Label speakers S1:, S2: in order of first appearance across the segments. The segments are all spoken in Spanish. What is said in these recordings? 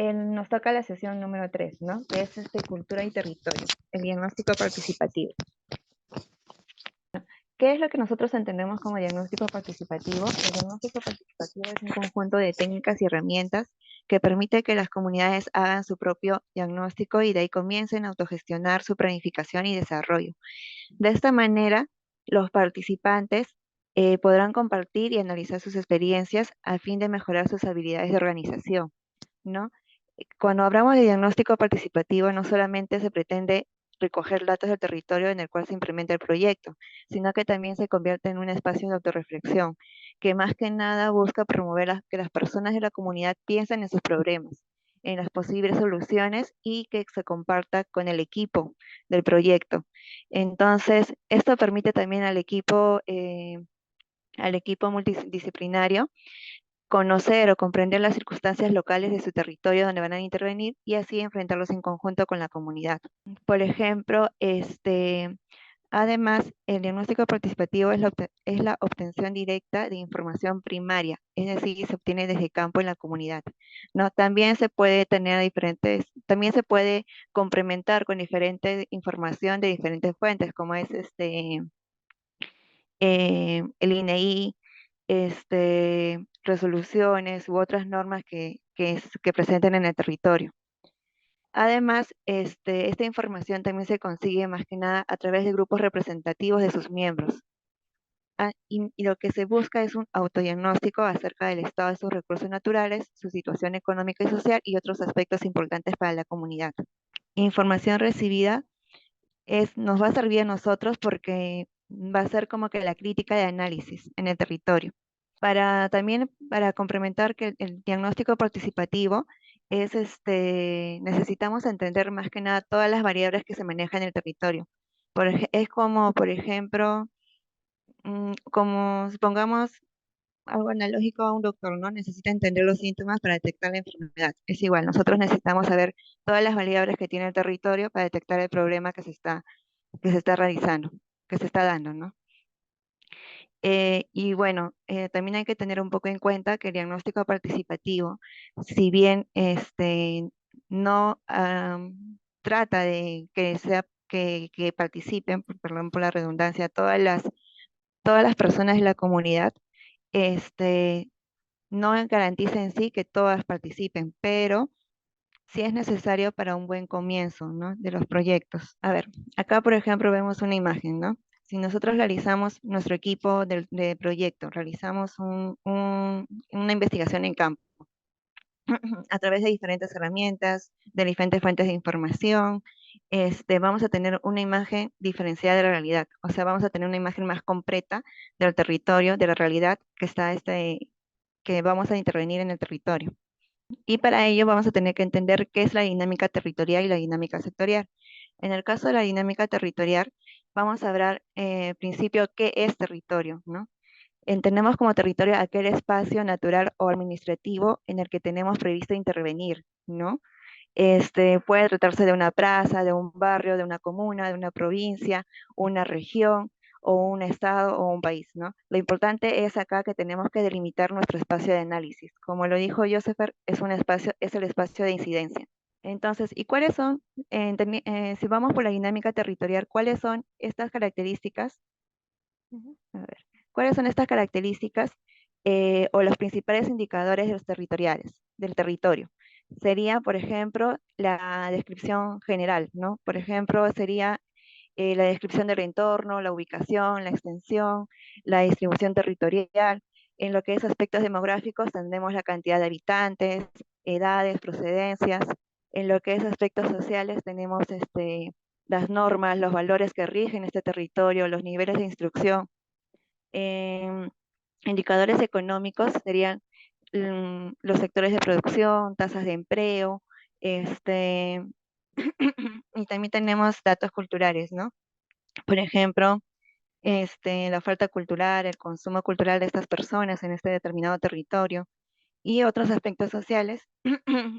S1: Nos toca la sesión número 3, ¿no? Que es cultura y territorio, el diagnóstico participativo. ¿Qué es lo que nosotros entendemos como diagnóstico participativo? El diagnóstico participativo es un conjunto de técnicas y herramientas que permite que las comunidades hagan su propio diagnóstico y de ahí comiencen a autogestionar su planificación y desarrollo. De esta manera, los participantes podrán compartir y analizar sus experiencias a fin de mejorar sus habilidades de organización, ¿no? Cuando hablamos de diagnóstico participativo, no solamente se pretende recoger datos del territorio en el cual se implementa el proyecto, sino que también se convierte en un espacio de autorreflexión, que más que nada busca promover que las personas de la comunidad piensen en sus problemas, en las posibles soluciones y que se comparta con el equipo del proyecto. Entonces, esto permite también al equipo multidisciplinario conocer o comprender las circunstancias locales de su territorio donde van a intervenir y así enfrentarlos en conjunto con la comunidad. Por ejemplo, además, el diagnóstico participativo es la obtención directa de información primaria, es decir, se obtiene desde campo en la comunidad, ¿no? También se puede también se puede complementar con diferente información de diferentes fuentes, como es el INEI, resoluciones u otras normas que presenten en el territorio. Además, esta información también se consigue más que nada a través de grupos representativos de sus miembros. Y lo que se busca es un autodiagnóstico acerca del estado de sus recursos naturales, su situación económica y social y otros aspectos importantes para la comunidad. Información recibida nos va a servir a nosotros porque va a ser como que la crítica de análisis en el territorio. También para complementar que el diagnóstico participativo necesitamos entender más que nada todas las variables que se manejan en el territorio. Es como, por ejemplo, como supongamos algo analógico a un doctor, ¿no? Necesita entender los síntomas para detectar la enfermedad. Es igual, nosotros necesitamos saber todas las variables que tiene el territorio para detectar el problema que se está realizando, que se está dando, ¿no? Y bueno, también hay que tener un poco en cuenta que el diagnóstico participativo, si bien no trata de que participen, perdón por la redundancia, todas las personas de la comunidad, este, no garantiza en sí que todas participen, pero sí es necesario para un buen comienzo, ¿no? De los proyectos. A ver, acá por ejemplo vemos una imagen, ¿no? Si nosotros realizamos nuestro equipo de proyecto, realizamos una investigación en campo a través de diferentes herramientas, de diferentes fuentes de información, vamos a tener una imagen diferenciada de la realidad. O sea, vamos a tener una imagen más completa del territorio, de la realidad que vamos a intervenir en el territorio. Y para ello vamos a tener que entender qué es la dinámica territorial y la dinámica sectorial. En el caso de la dinámica territorial, vamos a hablar, en principio, qué es territorio, ¿no? Entendemos como territorio aquel espacio natural o administrativo en el que tenemos previsto intervenir, ¿no? Puede tratarse de una plaza, de un barrio, de una comuna, de una provincia, una región o un estado o un país, ¿no? Lo importante es acá que tenemos que delimitar nuestro espacio de análisis. Como lo dijo Josepher, es el espacio de incidencia. Entonces, ¿y cuáles son, si vamos por la dinámica territorial, cuáles son estas características? A ver, ¿cuáles son estas características o los principales indicadores de los del territorio? Sería, por ejemplo, la descripción general, ¿no? Por ejemplo, sería la descripción del entorno, la ubicación, la extensión, la distribución territorial. En lo que es aspectos demográficos, tendremos la cantidad de habitantes, edades, procedencias. En lo que es aspectos sociales, tenemos las normas, los valores que rigen este territorio, los niveles de instrucción. Em, Indicadores económicos serían los sectores de producción, tasas de empleo, y también tenemos datos culturales, ¿no? Por ejemplo, la oferta cultural, el consumo cultural de estas personas en este determinado territorio y otros aspectos sociales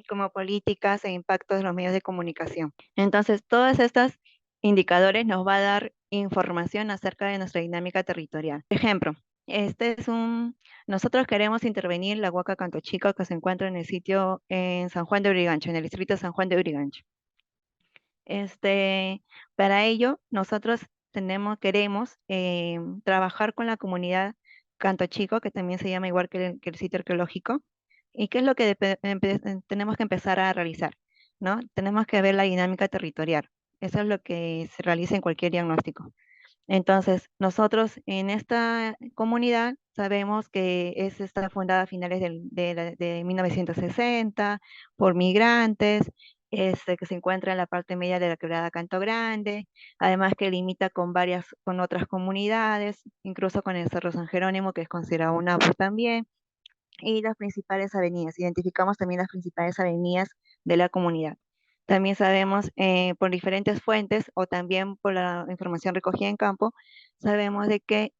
S1: como políticas e impactos de los medios de comunicación. Entonces, todos estos indicadores nos va a dar información acerca de nuestra dinámica territorial. Por ejemplo, Nosotros queremos intervenir la Huaca Canto Chico que se encuentra en el sitio en San Juan de Urigancho, en el distrito de San Juan de Urigancho. Este, para ello, nosotros queremos trabajar con la comunidad Canto Chico, que también se llama igual que el sitio arqueológico. ¿Y qué es lo que tenemos que empezar a realizar? ¿No? Tenemos que ver la dinámica territorial. Eso es lo que se realiza en cualquier diagnóstico. Entonces, nosotros en esta comunidad sabemos que está fundada a finales de 1960 por migrantes, que se encuentra en la parte media de la quebrada Canto Grande, además que limita con otras comunidades, incluso con el Cerro San Jerónimo, que es considerado un APU también, y las principales avenidas. Identificamos también las principales avenidas de la comunidad. También sabemos por diferentes fuentes o también por la información recogida en campo, sabemos de que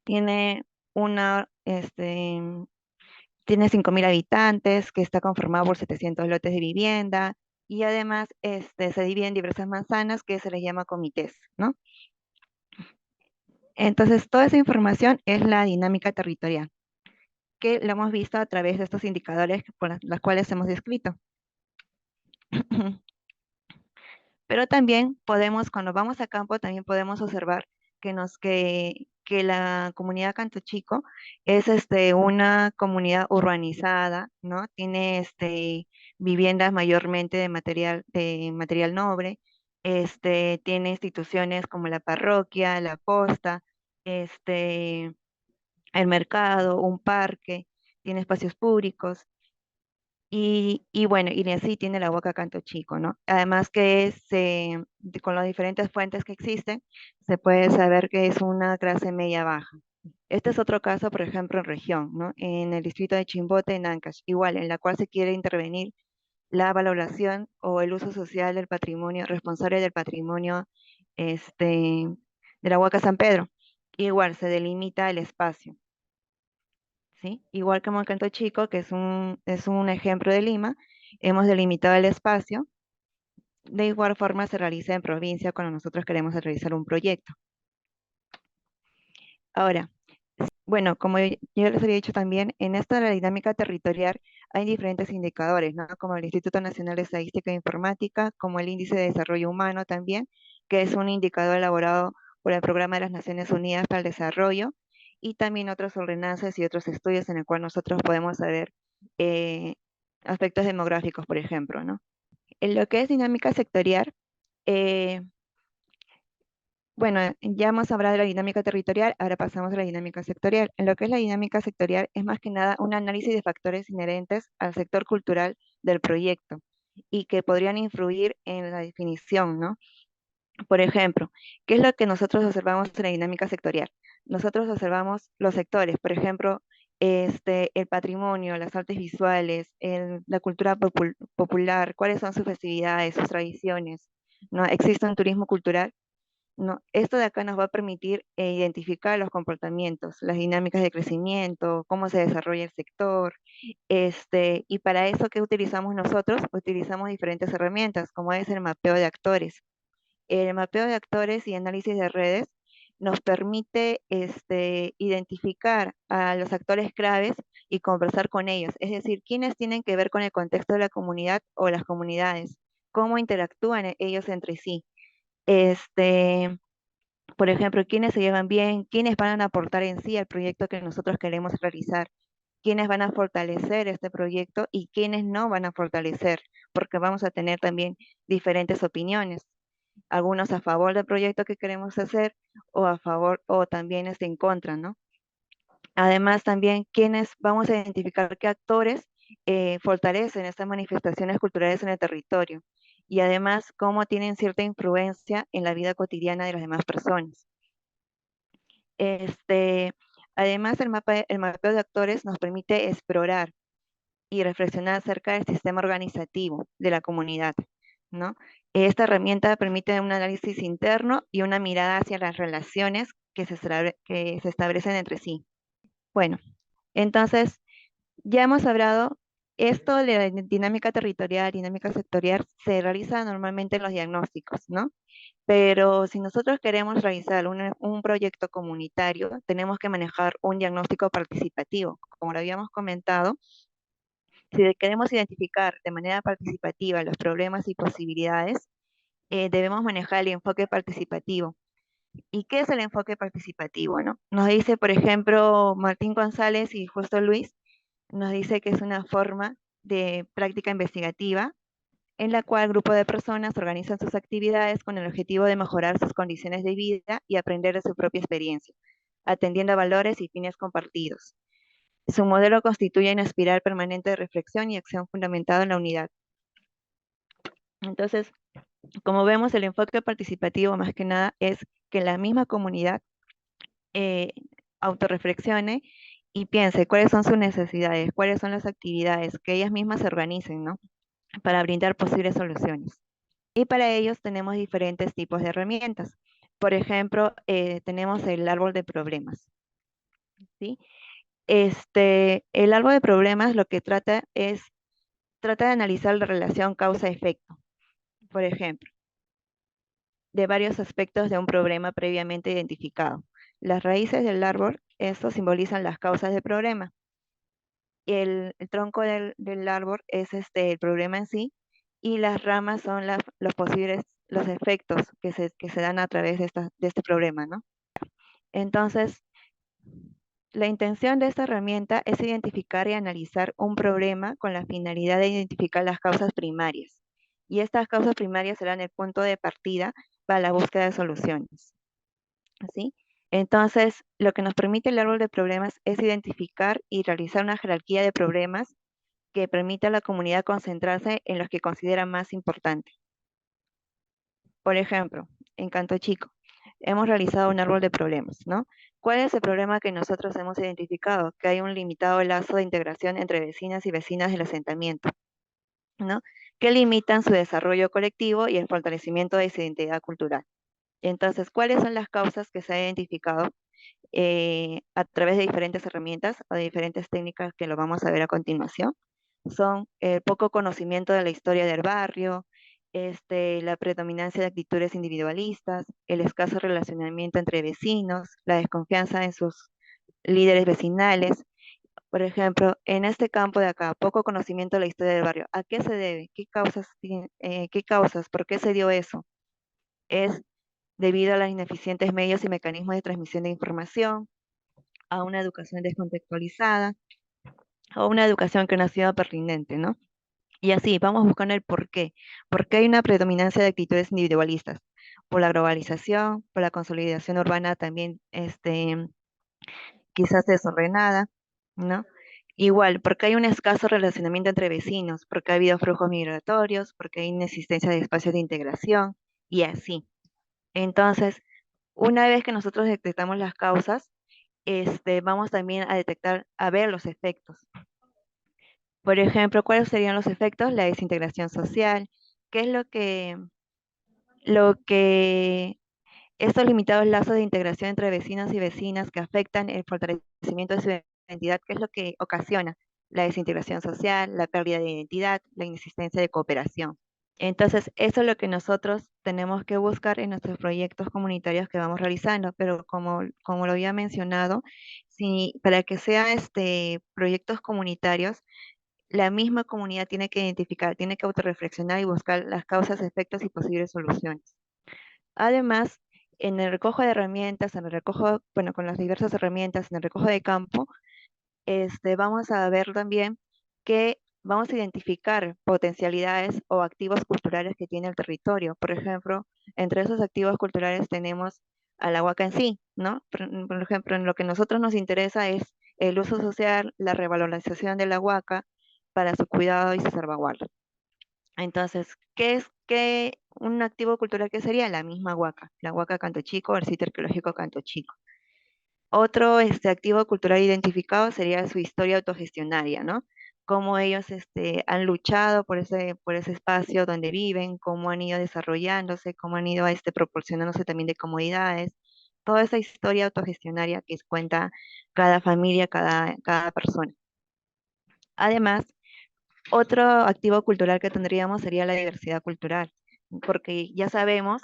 S1: tiene una, este, tiene 5.000 habitantes, que está conformado por 700 lotes de vivienda y además se divide en diversas manzanas que se les llama comités, ¿no? Entonces, toda esa información es la dinámica territorial, que lo hemos visto a través de estos indicadores por las cuales hemos descrito. Pero también cuando vamos a campo, también podemos observar que la comunidad Canto Chico es una comunidad urbanizada, ¿no? Tiene viviendas mayormente de material noble, tiene instituciones como la parroquia, la posta, este, el mercado, un parque, tiene espacios públicos. Y bueno, y así tiene la Huaca Canto Chico, ¿no? Además con las diferentes fuentes que existen, se puede saber que es una clase media baja. Este es otro caso, por ejemplo, en región, ¿no? En el distrito de Chimbote, en Ancash, igual, en la cual se quiere intervenir la valoración o el uso social del patrimonio, responsable del patrimonio de la Huaca San Pedro. Igual, se delimita el espacio. ¿Sí? Igual que Moncanto Chico, que es un ejemplo de Lima, hemos delimitado el espacio. De igual forma se realiza en provincia cuando nosotros queremos realizar un proyecto. Ahora, bueno, como yo les había dicho también, en esta de la dinámica territorial hay diferentes indicadores, ¿no? Como el Instituto Nacional de Estadística e Informática, como el Índice de Desarrollo Humano también, que es un indicador elaborado por el Programa de las Naciones Unidas para el Desarrollo, y también otras ordenanzas y otros estudios en el cual nosotros podemos saber eh, aspectos demográficos, por ejemplo, ¿no? En lo que es dinámica sectorial, eh, bueno, ya hemos hablado de la dinámica territorial, ahora pasamos a la dinámica sectorial. En lo que es la dinámica sectorial es más que nada un análisis de factores inherentes al sector cultural del proyecto y que podrían influir en la definición, ¿no? Por ejemplo, ¿qué es lo que nosotros observamos en la dinámica sectorial? Nosotros observamos los sectores, por ejemplo, el patrimonio, las artes visuales, la cultura popular, cuáles son sus festividades, sus tradiciones, ¿no? ¿Existe un turismo cultural? No, esto de acá nos va a permitir identificar los comportamientos, las dinámicas de crecimiento, cómo se desarrolla el sector, y para eso, ¿qué utilizamos nosotros? Utilizamos diferentes herramientas, como es el mapeo de actores. El mapeo de actores y análisis de redes nos permite identificar a los actores claves y conversar con ellos, es decir, quiénes tienen que ver con el contexto de la comunidad o las comunidades, cómo interactúan ellos entre sí. Este, por ejemplo, quiénes se llevan bien, quiénes van a aportar en sí al proyecto que nosotros queremos realizar, quiénes van a fortalecer este proyecto y quiénes no van a fortalecer, porque vamos a tener también diferentes opiniones, algunos a favor del proyecto que queremos hacer o a favor o también en contra, ¿no? Además, también quiénes vamos a identificar qué actores fortalecen estas manifestaciones culturales en el territorio y además cómo tienen cierta influencia en la vida cotidiana de las demás personas. Este, además, el mapeo de actores nos permite explorar y reflexionar acerca del sistema organizativo de la comunidad, ¿no? Esta herramienta permite un análisis interno y una mirada hacia las relaciones que se establecen entre sí. Bueno, entonces ya hemos hablado, esto de la dinámica territorial, dinámica sectorial, se realiza normalmente en los diagnósticos, ¿no? Pero si nosotros queremos realizar un proyecto comunitario, tenemos que manejar un diagnóstico participativo. Como lo habíamos comentado, si queremos identificar de manera participativa los problemas y posibilidades, debemos manejar el enfoque participativo. ¿Y qué es el enfoque participativo, no? Nos dice, por ejemplo, Martín González y Justo Luis, nos dice que es una forma de práctica investigativa en la cual grupo de personas organizan sus actividades con el objetivo de mejorar sus condiciones de vida y aprender de su propia experiencia, atendiendo a valores y fines compartidos. Su modelo constituye una espiral permanente de reflexión y acción fundamentada en la unidad. Entonces, como vemos, el enfoque participativo más que nada es que la misma comunidad eh, autorreflexione y piense cuáles son sus necesidades, cuáles son las actividades, que ellas mismas se organicen, ¿no? Para brindar posibles soluciones. Y para ellos tenemos diferentes tipos de herramientas. Por ejemplo, tenemos el árbol de problemas, ¿sí? El árbol de problemas lo que trata de analizar la relación causa-efecto, por ejemplo, de varios aspectos de un problema previamente identificado. Las raíces del árbol, esto simbolizan las causas del problema. El tronco del árbol es el problema en sí, y las ramas son los posibles, los efectos que se dan a través de este problema, ¿no? Entonces, la intención de esta herramienta es identificar y analizar un problema con la finalidad de identificar las causas primarias. Y estas causas primarias serán el punto de partida para la búsqueda de soluciones. ¿Sí? Entonces, lo que nos permite el árbol de problemas es identificar y realizar una jerarquía de problemas que permita a la comunidad concentrarse en los que considera más importantes. Por ejemplo, en Canto Chico, hemos realizado un árbol de problemas, ¿no? ¿Cuál es el problema que nosotros hemos identificado? Que hay un limitado lazo de integración entre vecinas y vecinas del asentamiento, ¿no? Que limitan su desarrollo colectivo y el fortalecimiento de su identidad cultural. Entonces, ¿cuáles son las causas que se han identificado a través de diferentes herramientas o de diferentes técnicas que lo vamos a ver a continuación? Son el poco conocimiento de la historia del barrio, la predominancia de actitudes individualistas, el escaso relacionamiento entre vecinos, la desconfianza en sus líderes vecinales. Por ejemplo, en este campo de acá, poco conocimiento de la historia del barrio. ¿A qué se debe? ¿Qué causas? ¿Por qué se dio eso? Es debido a los ineficientes medios y mecanismos de transmisión de información, a una educación descontextualizada, o una educación que no ha sido pertinente, ¿no? Y así, vamos buscando el por qué. ¿Por qué hay una predominancia de actitudes individualistas? Por la globalización, por la consolidación urbana también, quizás desordenada, ¿no? Igual, porque hay un escaso relacionamiento entre vecinos, porque ha habido flujos migratorios, porque hay inexistencia de espacios de integración, y así. Entonces, una vez que nosotros detectamos las causas, vamos también a detectar, a ver los efectos. Por ejemplo, ¿cuáles serían los efectos? La desintegración social. ¿Qué es lo que estos limitados lazos de integración entre vecinos y vecinas que afectan el fortalecimiento de su identidad? ¿Qué es lo que ocasiona la desintegración social, la pérdida de identidad, la inexistencia de cooperación? Entonces, eso es lo que nosotros tenemos que buscar en nuestros proyectos comunitarios que vamos realizando, pero como lo había mencionado, si, para que sean proyectos comunitarios, la misma comunidad tiene que identificar, tiene que autorreflexionar y buscar las causas, efectos y posibles soluciones. Además, en el recojo de herramientas, en el recojo, bueno, con las diversas herramientas, en el recojo de campo, vamos a ver también que vamos a identificar potencialidades o activos culturales que tiene el territorio. Por ejemplo, entre esos activos culturales tenemos a la huaca en sí, ¿no? Por ejemplo, en lo que a nosotros nos interesa es el uso social, la revalorización de la huaca para su cuidado y su salvaguarda. Entonces, ¿qué un activo cultural que sería? La misma huaca, la huaca Canto Chico, el sitio arqueológico Canto Chico. Otro activo cultural identificado sería su historia autogestionaria, ¿no? Cómo ellos han luchado por ese espacio donde viven, cómo han ido desarrollándose, cómo han ido proporcionándose también de comodidades, toda esa historia autogestionaria que cuenta cada familia, cada persona. Además, otro activo cultural que tendríamos sería la diversidad cultural, porque ya sabemos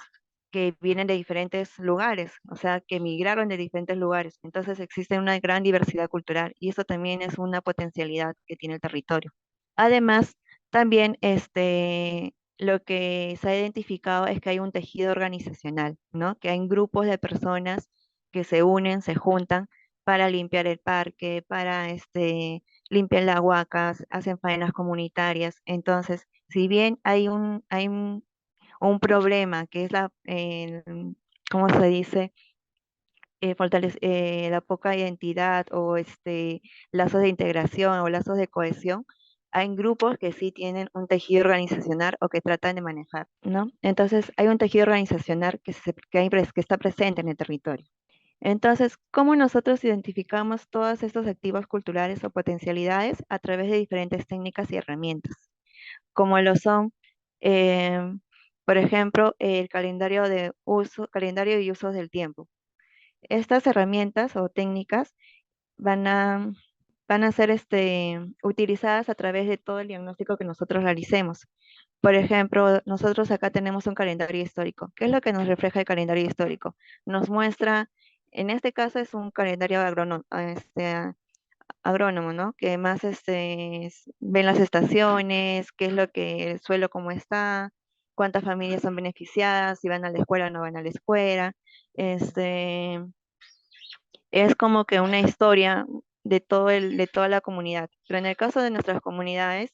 S1: que vienen de diferentes lugares, o sea, que migraron de diferentes lugares. Entonces existe una gran diversidad cultural y eso también es una potencialidad que tiene el territorio. Además, también lo que se ha identificado es que hay un tejido organizacional, ¿no? Que hay grupos de personas que se unen, se juntan para limpiar el parque, para limpiar las huacas, hacen faenas comunitarias. Entonces, si bien un problema que es ¿cómo se dice? La poca identidad o lazos de integración o lazos de cohesión, hay grupos que sí tienen un tejido organizacional o que tratan de manejar, ¿no? Entonces, hay un tejido organizacional que está presente en el territorio. Entonces, ¿cómo nosotros identificamos todos estos activos culturales o potencialidades? A través de diferentes técnicas y herramientas, como lo son, em, por ejemplo, el calendario y usos del tiempo. Estas herramientas o técnicas van a, van a ser utilizadas a través de todo el diagnóstico que nosotros realicemos. Por ejemplo, nosotros acá tenemos un calendario histórico. ¿Qué es lo que nos refleja el calendario histórico? Nos muestra, en este caso es un calendario agrónomo, ¿no? Que más ven las estaciones, qué es lo que el suelo cómo está, cuántas familias son beneficiadas, si van a la escuela o no van a la escuela. Este, es como que una historia de toda la comunidad. Pero en el caso de nuestras comunidades,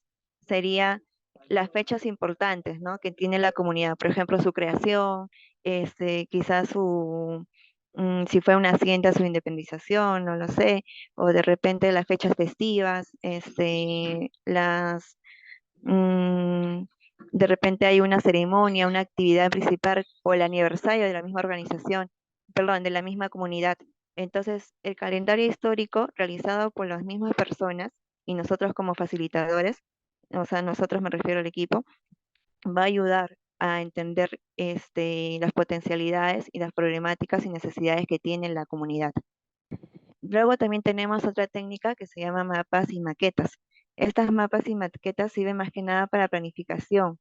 S1: sería las fechas importantes, ¿no? Que tiene la comunidad. Por ejemplo, su creación, quizás si fue una hacienda, su independización, no lo sé, o de repente las fechas festivas, mm, de repente hay una ceremonia, una actividad principal o el aniversario de la misma organización, perdón, de la misma comunidad. Entonces, el calendario histórico realizado por las mismas personas y nosotros como facilitadores, o sea, nosotros me refiero al equipo, va a ayudar a entender las potencialidades y las problemáticas y necesidades que tiene la comunidad. Luego también tenemos otra técnica que se llama mapas y maquetas. Estas mapas y maquetas sirven más que nada para planificación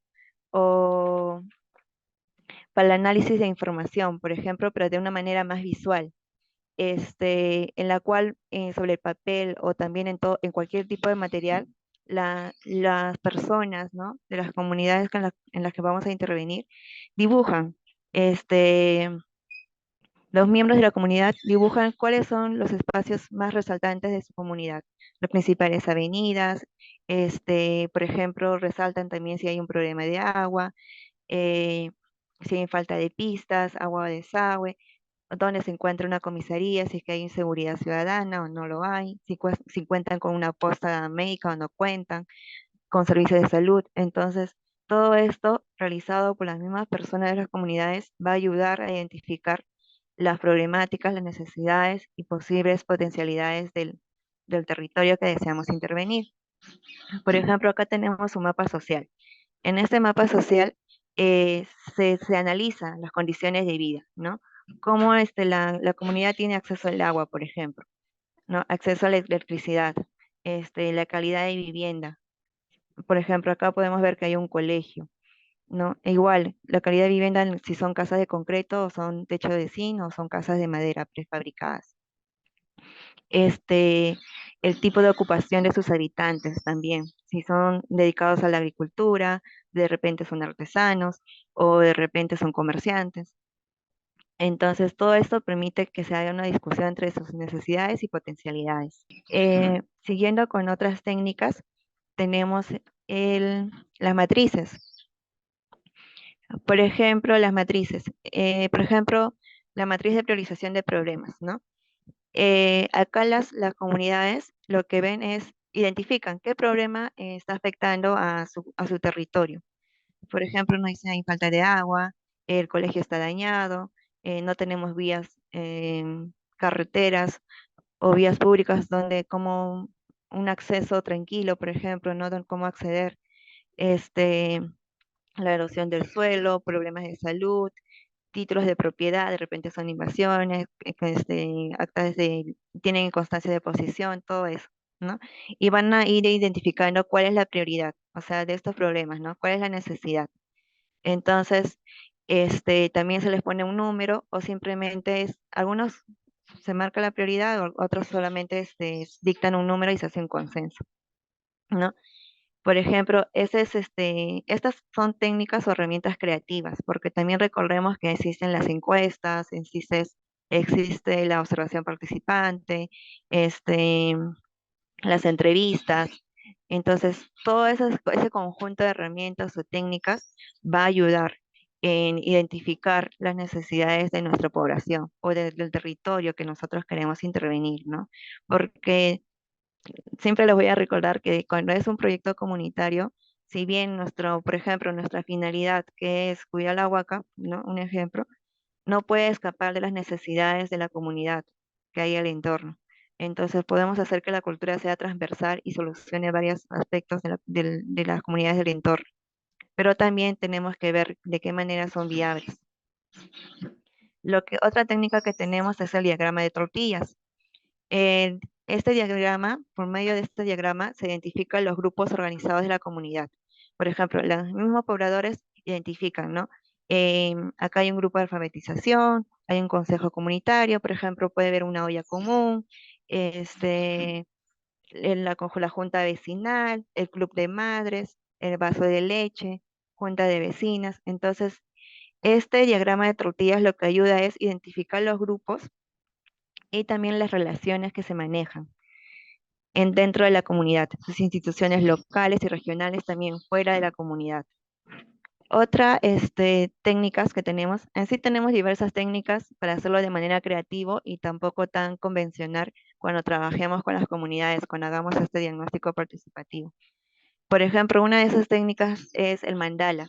S1: o para el análisis de información, por ejemplo, pero de una manera más visual, en la cual sobre el papel o también en cualquier tipo de material, las personas, ¿no? De las comunidades en las que vamos a intervenir, dibujan, este, los miembros de la comunidad dibujan cuáles son los espacios más resaltantes de su comunidad, las principales avenidas, por ejemplo, resaltan también si hay un problema de agua, eh, si hay falta de pistas, agua de desagüe, dónde se encuentra una comisaría, si es que hay inseguridad ciudadana o no lo hay, si cuentan con una posta médica o no cuentan, con servicios de salud. Entonces, todo esto realizado por las mismas personas de las comunidades va a ayudar a identificar las problemáticas, las necesidades y posibles potencialidades del territorio que deseamos intervenir. Por ejemplo, acá tenemos un mapa social. En este mapa social se analizan las condiciones de vida, ¿no? Cómo la comunidad tiene acceso al agua, por ejemplo, ¿no? Acceso a la electricidad, la calidad de vivienda. Por ejemplo, acá podemos ver que hay un colegio, ¿no? E igual, la calidad de vivienda, si son casas de concreto o son techo de zinc o son casas de madera prefabricadas. este, el tipo de ocupación de sus habitantes también, si son dedicados a la agricultura, de repente son artesanos o de repente son comerciantes. Entonces, todo esto permite que se haga una discusión entre sus necesidades y potencialidades. Siguiendo con otras técnicas, tenemos las matrices. Por ejemplo, las matrices. Por ejemplo, la matriz de priorización de problemas, ¿no? Acá las comunidades lo que ven es, identifican qué problema está afectando a su territorio. Por ejemplo, nos dicen hay falta de agua, el colegio está dañado, no tenemos vías, carreteras o vías públicas donde como un acceso tranquilo, por ejemplo, no cómo acceder, este, la erosión del suelo, problemas de salud, títulos de propiedad, de repente son inversiones, tienen constancia de posición, todo eso, ¿no? Y van a ir identificando cuál es la prioridad, o sea, de estos problemas, ¿no? ¿Cuál es la necesidad? Entonces, También se les pone un número o simplemente algunos se marca la prioridad, otros solamente dictan un número y se hace un consenso, ¿no? Por ejemplo, estas son técnicas o herramientas creativas, porque también recordemos que existen las encuestas, existe la observación participante, este, las entrevistas. Entonces, ese conjunto de herramientas o técnicas va a ayudar en identificar las necesidades de nuestra población o del territorio que nosotros queremos intervenir, ¿no? Porque siempre les voy a recordar que cuando es un proyecto comunitario, si bien por ejemplo, nuestra finalidad que es cuidar la huaca, ¿no? Un ejemplo, no puede escapar de las necesidades de la comunidad que hay al entorno. Entonces podemos hacer que la cultura sea transversal y solucione varios aspectos de las comunidades del entorno, pero también tenemos que ver de qué manera son viables. Otra técnica que tenemos es el diagrama de tortillas. Este diagrama, por medio de este diagrama, se identifican los grupos organizados de la comunidad. Por ejemplo, los mismos pobladores identifican, ¿no? Acá hay un grupo de alfabetización, hay un consejo comunitario, por ejemplo, puede haber una olla común, este, la junta vecinal, el club de madres, el vaso de leche, junta de vecinas. Entonces, este diagrama de tortillas lo que ayuda es identificar los grupos y también las relaciones que se manejan dentro de la comunidad, sus instituciones locales y regionales también fuera de la comunidad. Otra, técnicas que tenemos, en sí tenemos diversas técnicas para hacerlo de manera creativa y tampoco tan convencional cuando trabajemos con las comunidades, cuando hagamos este diagnóstico participativo. Por ejemplo, una de esas técnicas es el mandala.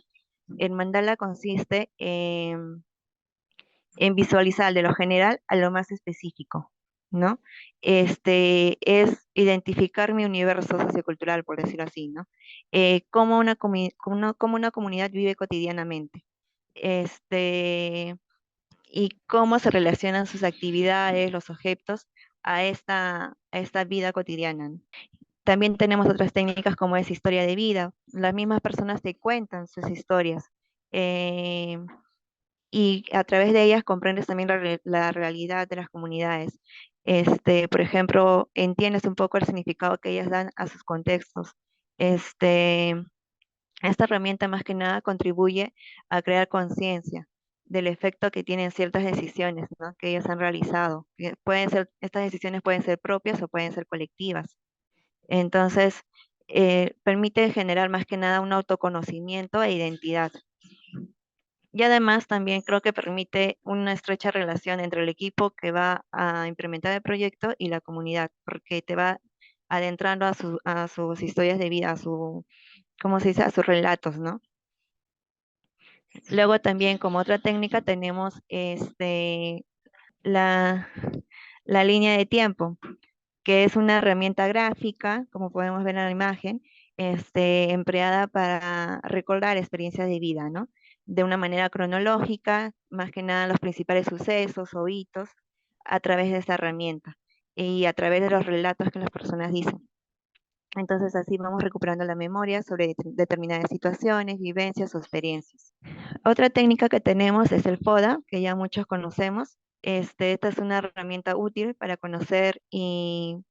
S1: El mandala consiste en visualizar de lo general a lo más específico, ¿no? Es identificar mi universo sociocultural, por decirlo así, ¿no? Cómo una comunidad vive cotidianamente, este, y cómo se relacionan sus actividades, los objetos a esta vida cotidiana, ¿no? También tenemos otras técnicas como es historia de vida. Las mismas personas te cuentan sus historias. eh, y a través de ellas comprendes también la realidad de las comunidades. Por ejemplo, entiendes un poco el significado que ellas dan a sus contextos. Este, esta herramienta más que nada contribuye a crear conciencia del efecto que tienen ciertas decisiones, ¿no? Que ellos han realizado. Estas decisiones pueden ser propias o pueden ser colectivas. Entonces, permite generar más que nada un autoconocimiento e identidad. Y además también creo que permite una estrecha relación entre el equipo que va a implementar el proyecto y la comunidad, porque te va adentrando a sus historias de vida, ¿cómo se dice? A sus relatos, ¿no? Luego también como otra técnica tenemos la, la línea de tiempo, que es una herramienta gráfica, como podemos ver en la imagen, empleada para recordar experiencias de vida, ¿no? De una manera cronológica, más que nada los principales sucesos o hitos a través de esta herramienta y a través de los relatos que las personas dicen. Entonces así vamos recuperando la memoria sobre determinadas situaciones, vivencias o experiencias. Otra técnica que tenemos es el FODA, que ya muchos conocemos. Esta es una herramienta útil para conocer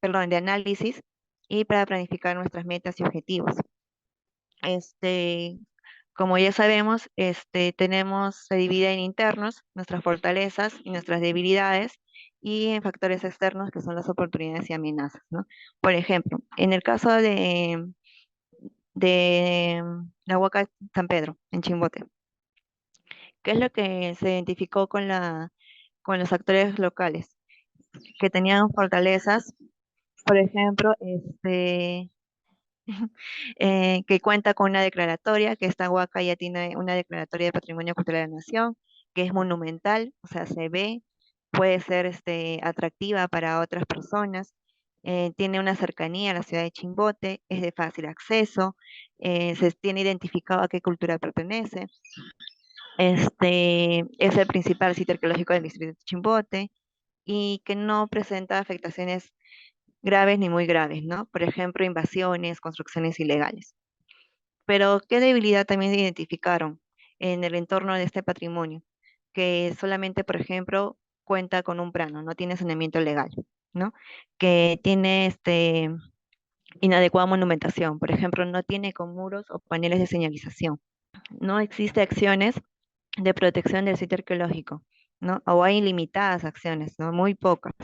S1: perdón, de análisis y para planificar nuestras metas y objetivos. Este, Como ya sabemos, se divide en internos, nuestras fortalezas y nuestras debilidades, y en factores externos que son las oportunidades y amenazas, ¿no? Por ejemplo, en el caso de la Huaca San Pedro, en Chimbote, ¿qué es lo que se identificó con los actores locales? Que tenían fortalezas, por ejemplo, que cuenta con una declaratoria, que esta Huaca ya tiene una declaratoria de Patrimonio Cultural de la Nación, que es monumental, o sea, se ve, puede ser atractiva para otras personas, tiene una cercanía a la ciudad de Chimbote, es de fácil acceso, se tiene identificado a qué cultura pertenece, es el principal sitio arqueológico del distrito de Chimbote y que no presenta afectaciones graves ni muy graves, ¿no? Por ejemplo, invasiones, construcciones ilegales. Pero, ¿qué debilidad también identificaron? en el entorno de este patrimonio, que solamente, por ejemplo, cuenta con un plano, no tiene saneamiento legal, ¿no? Que tiene inadecuada monumentación, por ejemplo, no tiene con muros o paneles de señalización. No existe acciones de protección del sitio arqueológico, ¿no? O hay limitadas acciones, ¿no? Muy pocas.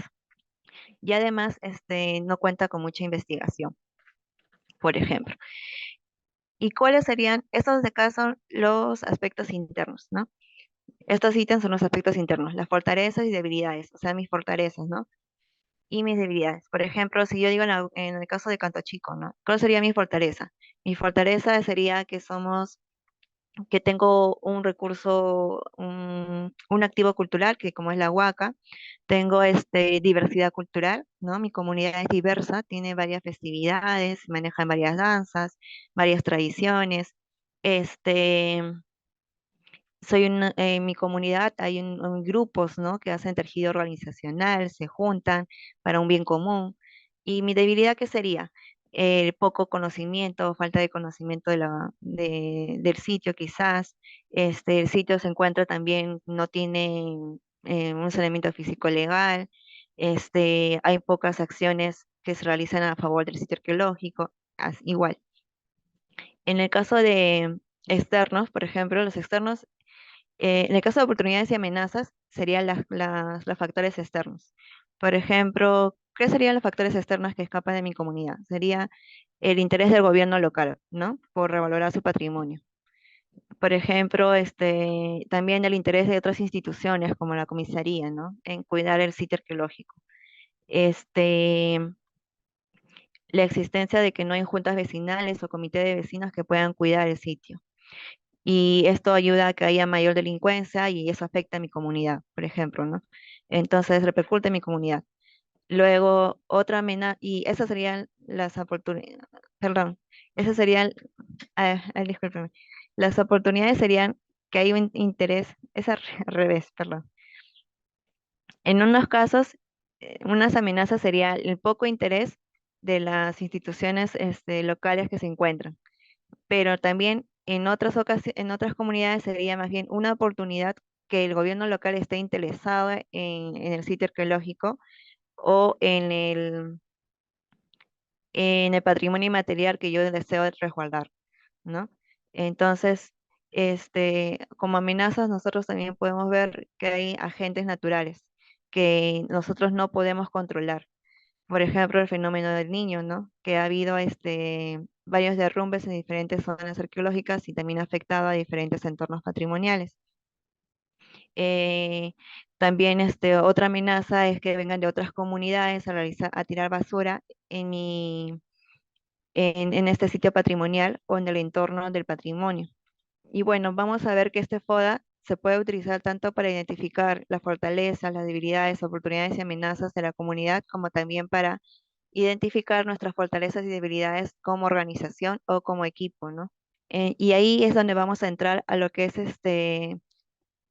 S1: Y además, no cuenta con mucha investigación, por ejemplo. ¿Y cuáles serían? Estos de acá son los aspectos internos, ¿no? Estos ítems son los aspectos internos, las fortalezas y debilidades, o sea, mis fortalezas, ¿no? Y mis debilidades. Por ejemplo, si yo digo en el caso de Canto Chico, ¿no? ¿Cuál sería mi fortaleza? Mi fortaleza sería que tengo un recurso, un activo cultural, que como es la huaca, tengo diversidad cultural, ¿no? Mi comunidad es diversa, tiene varias festividades, manejan varias danzas, varias tradiciones. Este, en mi comunidad hay grupos, ¿no? Que hacen tejido organizacional, se juntan para un bien común. ¿Y mi debilidad qué sería? El poco conocimiento, falta de conocimiento del sitio quizás. El sitio se encuentra también, no tiene un saneamiento físico legal. Hay pocas acciones que se realizan a favor del sitio arqueológico. Igual. En el caso de externos, por ejemplo, los externos en el caso de oportunidades y amenazas, serían los factores externos. Por ejemplo, ¿qué serían los factores externos que escapan de mi comunidad? Sería el interés del gobierno local, ¿no? Por revalorar su patrimonio. Por ejemplo, también el interés de otras instituciones como la comisaría, ¿no? En cuidar el sitio arqueológico. Este, la existencia de que no hay juntas vecinales o comité de vecinos que puedan cuidar el sitio. Y esto ayuda a que haya mayor delincuencia y eso afecta a mi comunidad, por ejemplo, ¿no? Entonces repercute en mi comunidad. Luego, otra amenaza, y esas serían las oportunidades, perdón, esas serían, discúlpeme, las oportunidades serían que hay un interés, es al revés, perdón. En unos casos, unas amenazas sería el poco interés de las instituciones locales que se encuentran, pero también en otras comunidades sería más bien una oportunidad que el gobierno local esté interesado en el sitio arqueológico o en el patrimonio inmaterial que yo deseo resguardar, ¿no? Entonces, como amenazas, nosotros también podemos ver que hay agentes naturales que nosotros no podemos controlar. Por ejemplo, el fenómeno del niño, ¿no? Que ha habido varios derrumbes en diferentes zonas arqueológicas y también ha afectado a diferentes entornos patrimoniales. Eh, También otra amenaza es que vengan de otras comunidades a tirar basura en en este sitio patrimonial o en el entorno del patrimonio. Y bueno, vamos a ver que este FODA se puede utilizar tanto para identificar las fortalezas, las debilidades, oportunidades y amenazas de la comunidad, como también para identificar nuestras fortalezas y debilidades como organización o como equipo, ¿no? Y ahí es donde vamos a entrar a lo que es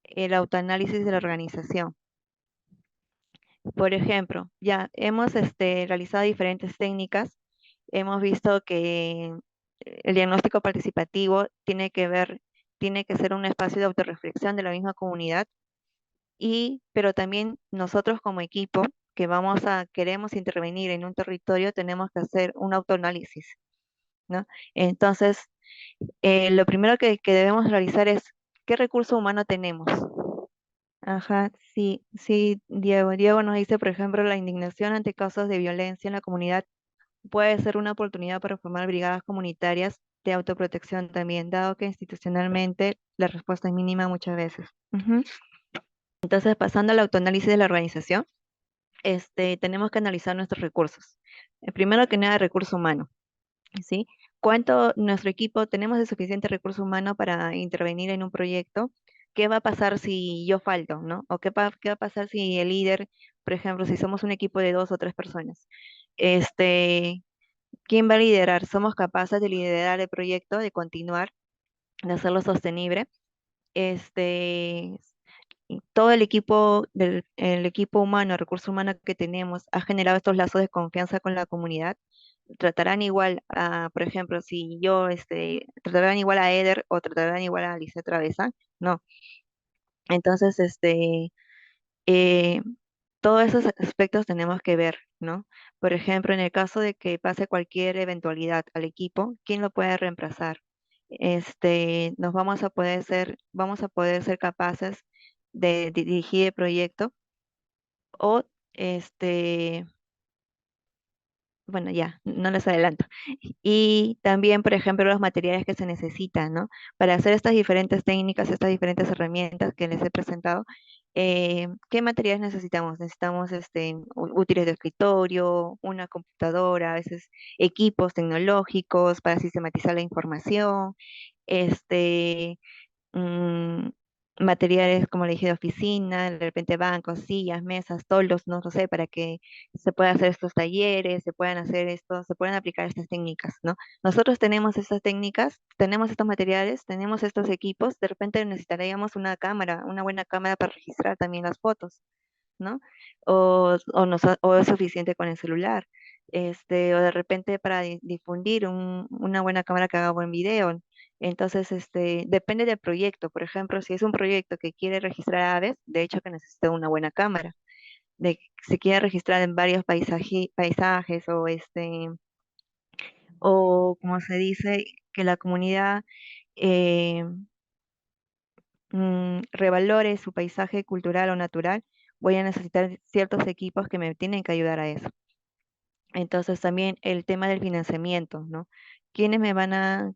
S1: el autoanálisis de la organización. Por ejemplo, ya hemos realizado diferentes técnicas. Hemos visto que el diagnóstico participativo tiene que ser un espacio de autorreflexión de la misma comunidad, pero también nosotros como equipo que queremos intervenir en un territorio, tenemos que hacer un autoanálisis, ¿no? Entonces, lo primero que debemos realizar es qué recurso humano tenemos. Ajá, sí, sí, Diego. Diego nos dice, por ejemplo, la indignación ante casos de violencia en la comunidad puede ser una oportunidad para formar brigadas comunitarias de autoprotección también, dado que institucionalmente la respuesta es mínima muchas veces. Ujú. Entonces, pasando al autoanálisis de la organización, tenemos que analizar nuestros recursos. Primero que nada, recurso humano, ¿sí? ¿Cuánto nuestro equipo tenemos de suficiente recurso humano para intervenir en un proyecto? ¿Qué va a pasar si yo falto, ¿no? ¿O qué va a pasar si el líder, por ejemplo, si somos un equipo de 2 o 3 personas? Este, ¿Quién va a liderar? ¿Somos capaces de liderar el proyecto, de continuar, de hacerlo sostenible? Este, y todo el equipo humano, el recurso humano que tenemos, ha generado estos lazos de confianza con la comunidad. tratarán igual a, por ejemplo, si yo, tratarán igual a Eder o tratarán igual a Lisette Travesa, no. Entonces, eh, todos esos aspectos tenemos que ver, ¿no? Por ejemplo, en el caso de que pase cualquier eventualidad al equipo, ¿quién lo puede reemplazar? Vamos a poder ser capaces de dirigir el proyecto o, este, bueno, ya, no les adelanto. Y también, por ejemplo, los materiales que se necesitan, ¿no? Para hacer estas diferentes técnicas, estas diferentes herramientas que les he presentado, ¿qué materiales necesitamos? Necesitamos útiles de escritorio, una computadora, a veces equipos tecnológicos para sistematizar la información, este, mm, materiales, como le dije, de oficina, de repente bancos, sillas, mesas, toldos, no lo sé, para que se puedan hacer estos talleres, se puedan hacer esto, se puedan aplicar estas técnicas, ¿no? Nosotros tenemos estas técnicas, tenemos estos materiales, tenemos estos equipos, de repente necesitaríamos una cámara, una buena cámara para registrar también las fotos, ¿no? O es suficiente con el celular, o de repente para difundir una buena cámara que haga buen video. Entonces, depende del proyecto. Por ejemplo, si es un proyecto que quiere registrar aves, de hecho que necesita una buena cámara. De que se quiere registrar en varios paisajes o como se dice, que la comunidad eh, revalore su paisaje cultural o natural, voy a necesitar ciertos equipos que me tienen que ayudar a eso. Entonces también el tema del financiamiento, ¿no? ¿Quiénes me van a,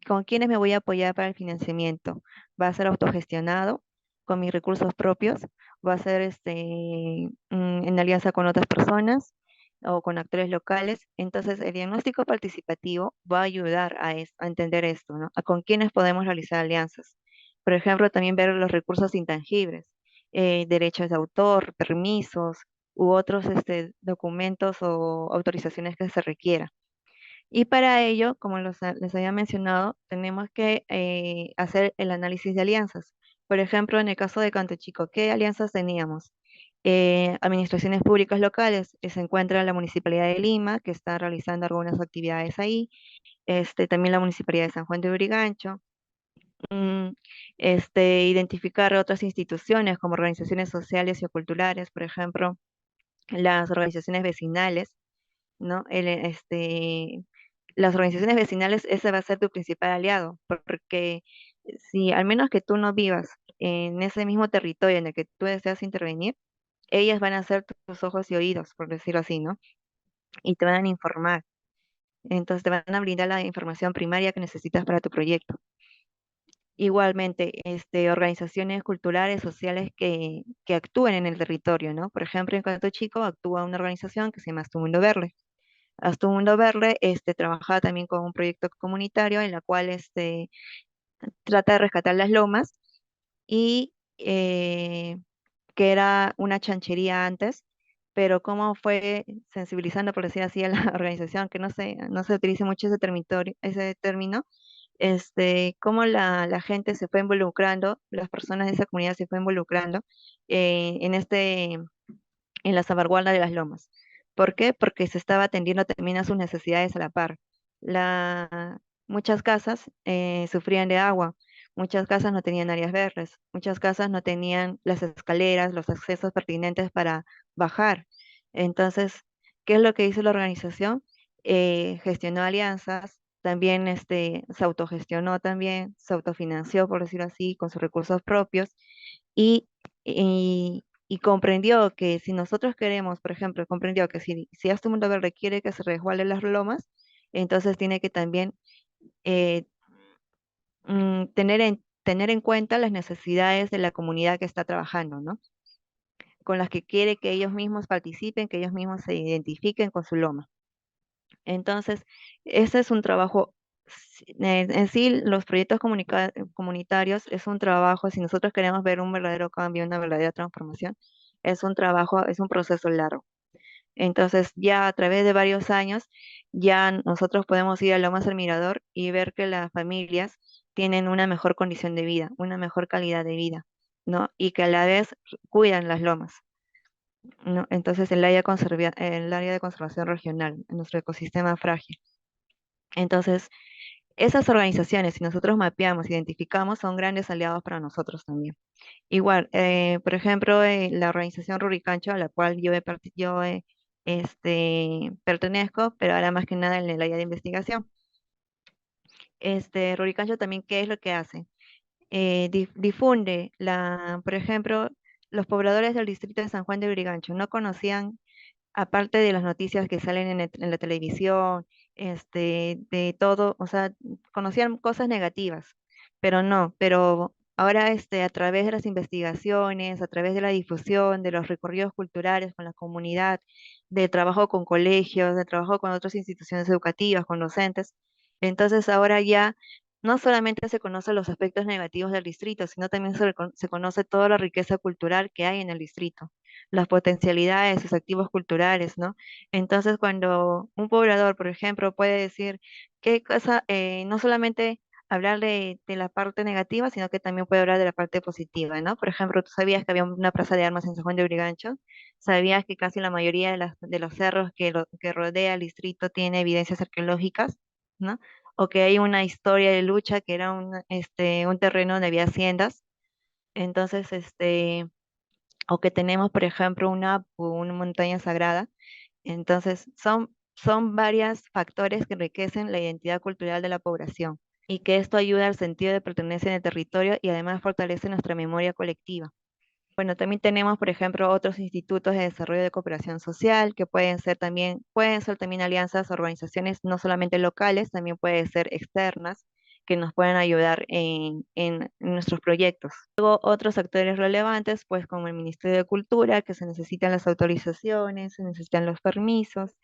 S1: con quiénes me voy a apoyar para el financiamiento? ¿Va a ser autogestionado con mis recursos propios? ¿Va a ser en alianza con otras personas o con actores locales? Entonces el diagnóstico participativo va a ayudar a entender esto, ¿no? A con quiénes podemos realizar alianzas. Por ejemplo, también ver los recursos intangibles, derechos de autor, permisos u otros documentos o autorizaciones que se requieran. Y para ello, como les había mencionado, tenemos que hacer el análisis de alianzas. Por ejemplo, en el caso de Canto Chico, ¿qué alianzas teníamos? Administraciones públicas locales, se encuentra la Municipalidad de Lima, que está realizando algunas actividades ahí, también la Municipalidad de San Juan de Urigancho, mm, identificar otras instituciones como organizaciones sociales y culturales, por ejemplo, las organizaciones vecinales, ¿no? Las organizaciones vecinales, ese va a ser tu principal aliado, porque si al menos que tú no vivas en ese mismo territorio en el que tú deseas intervenir, ellas van a ser tus ojos y oídos, por decirlo así, ¿no? Y te van a informar. Entonces te van a brindar la información primaria que necesitas para tu proyecto. Igualmente, organizaciones culturales, sociales que actúen en el territorio, ¿no? Por ejemplo, en Canto Chico actúa una organización que se llama Tu Mundo Verde. Hasta un Mundo Verde trabaja también con un proyecto comunitario en la cual trata de rescatar las lomas y que era una chanchería antes, pero cómo fue sensibilizando, por decir así, a la organización, que no se utilice mucho ese término, cómo la gente se fue involucrando, las personas de esa comunidad se fue involucrando en en la salvaguarda de las lomas. ¿Por qué? Porque se estaba atendiendo también a sus necesidades a la par. Muchas casas sufrían de agua, muchas casas no tenían áreas verdes, muchas casas no tenían las escaleras, los accesos pertinentes para bajar. Entonces, ¿qué es lo que hizo la organización? Gestionó alianzas, también se autogestionó también, se autofinanció, por decirlo así, con sus recursos propios y, y comprendió que si nosotros queremos, por ejemplo, comprendió que si Haz tu Mundo Verde quiere que se resguarden las lomas, entonces tiene que también eh, tener en cuenta las necesidades de la comunidad que está trabajando, ¿no? Con las que quiere que ellos mismos participen, que ellos mismos se identifiquen con su loma. Entonces, ese es un trabajo, en sí, los proyectos comunitarios es un trabajo, si nosotros queremos ver un verdadero cambio, una verdadera transformación, es un trabajo, es un proceso largo. Entonces, ya a través de varios años, ya nosotros podemos ir a Lomas del Mirador y ver que las familias tienen una mejor condición de vida, una mejor calidad de vida, ¿no? Y que a la vez cuidan las lomas. ¿no? Entonces, el área de conservación regional, en nuestro ecosistema frágil. Entonces, esas organizaciones, si nosotros mapeamos, identificamos, son grandes aliados para nosotros también. Igual, por ejemplo, la organización Ruricancho, a la cual pertenezco, pero ahora más que nada en el área de investigación. Ruricancho también, ¿qué es lo que hace? Difunde por ejemplo, los pobladores del distrito de San Juan de Lurigancho no conocían, aparte de las noticias que salen en la televisión, de todo, o sea, conocían cosas negativas, pero no, pero ahora a través de las investigaciones, a través de la difusión, de los recorridos culturales con la comunidad, de trabajo con colegios, de trabajo con otras instituciones educativas, con docentes, entonces ahora ya no solamente se conocen los aspectos negativos del distrito, sino también se conoce toda la riqueza cultural que hay en el distrito, las potencialidades, sus activos culturales, ¿no? Entonces, cuando un poblador, por ejemplo, puede decir qué cosa, no solamente hablar de la parte negativa, sino que también puede hablar de la parte positiva, ¿no? Por ejemplo, tú sabías que había una plaza de armas en San Juan de Brigancho, sabías que casi la mayoría de los cerros que rodea el distrito tiene evidencias arqueológicas, ¿no? O que hay una historia de lucha que era un terreno donde había haciendas. Entonces, o que tenemos, por ejemplo, una montaña sagrada. Entonces, son varios factores que enriquecen la identidad cultural de la población y que esto ayuda al sentido de pertenencia en el territorio y además fortalece nuestra memoria colectiva. Bueno, también tenemos, por ejemplo, otros institutos de desarrollo de cooperación social que pueden ser también alianzas, organizaciones no solamente locales, también pueden ser externas que nos pueden ayudar en nuestros proyectos. Luego, otros actores relevantes, pues como el Ministerio de Cultura, que se necesitan las autorizaciones, se necesitan los permisos,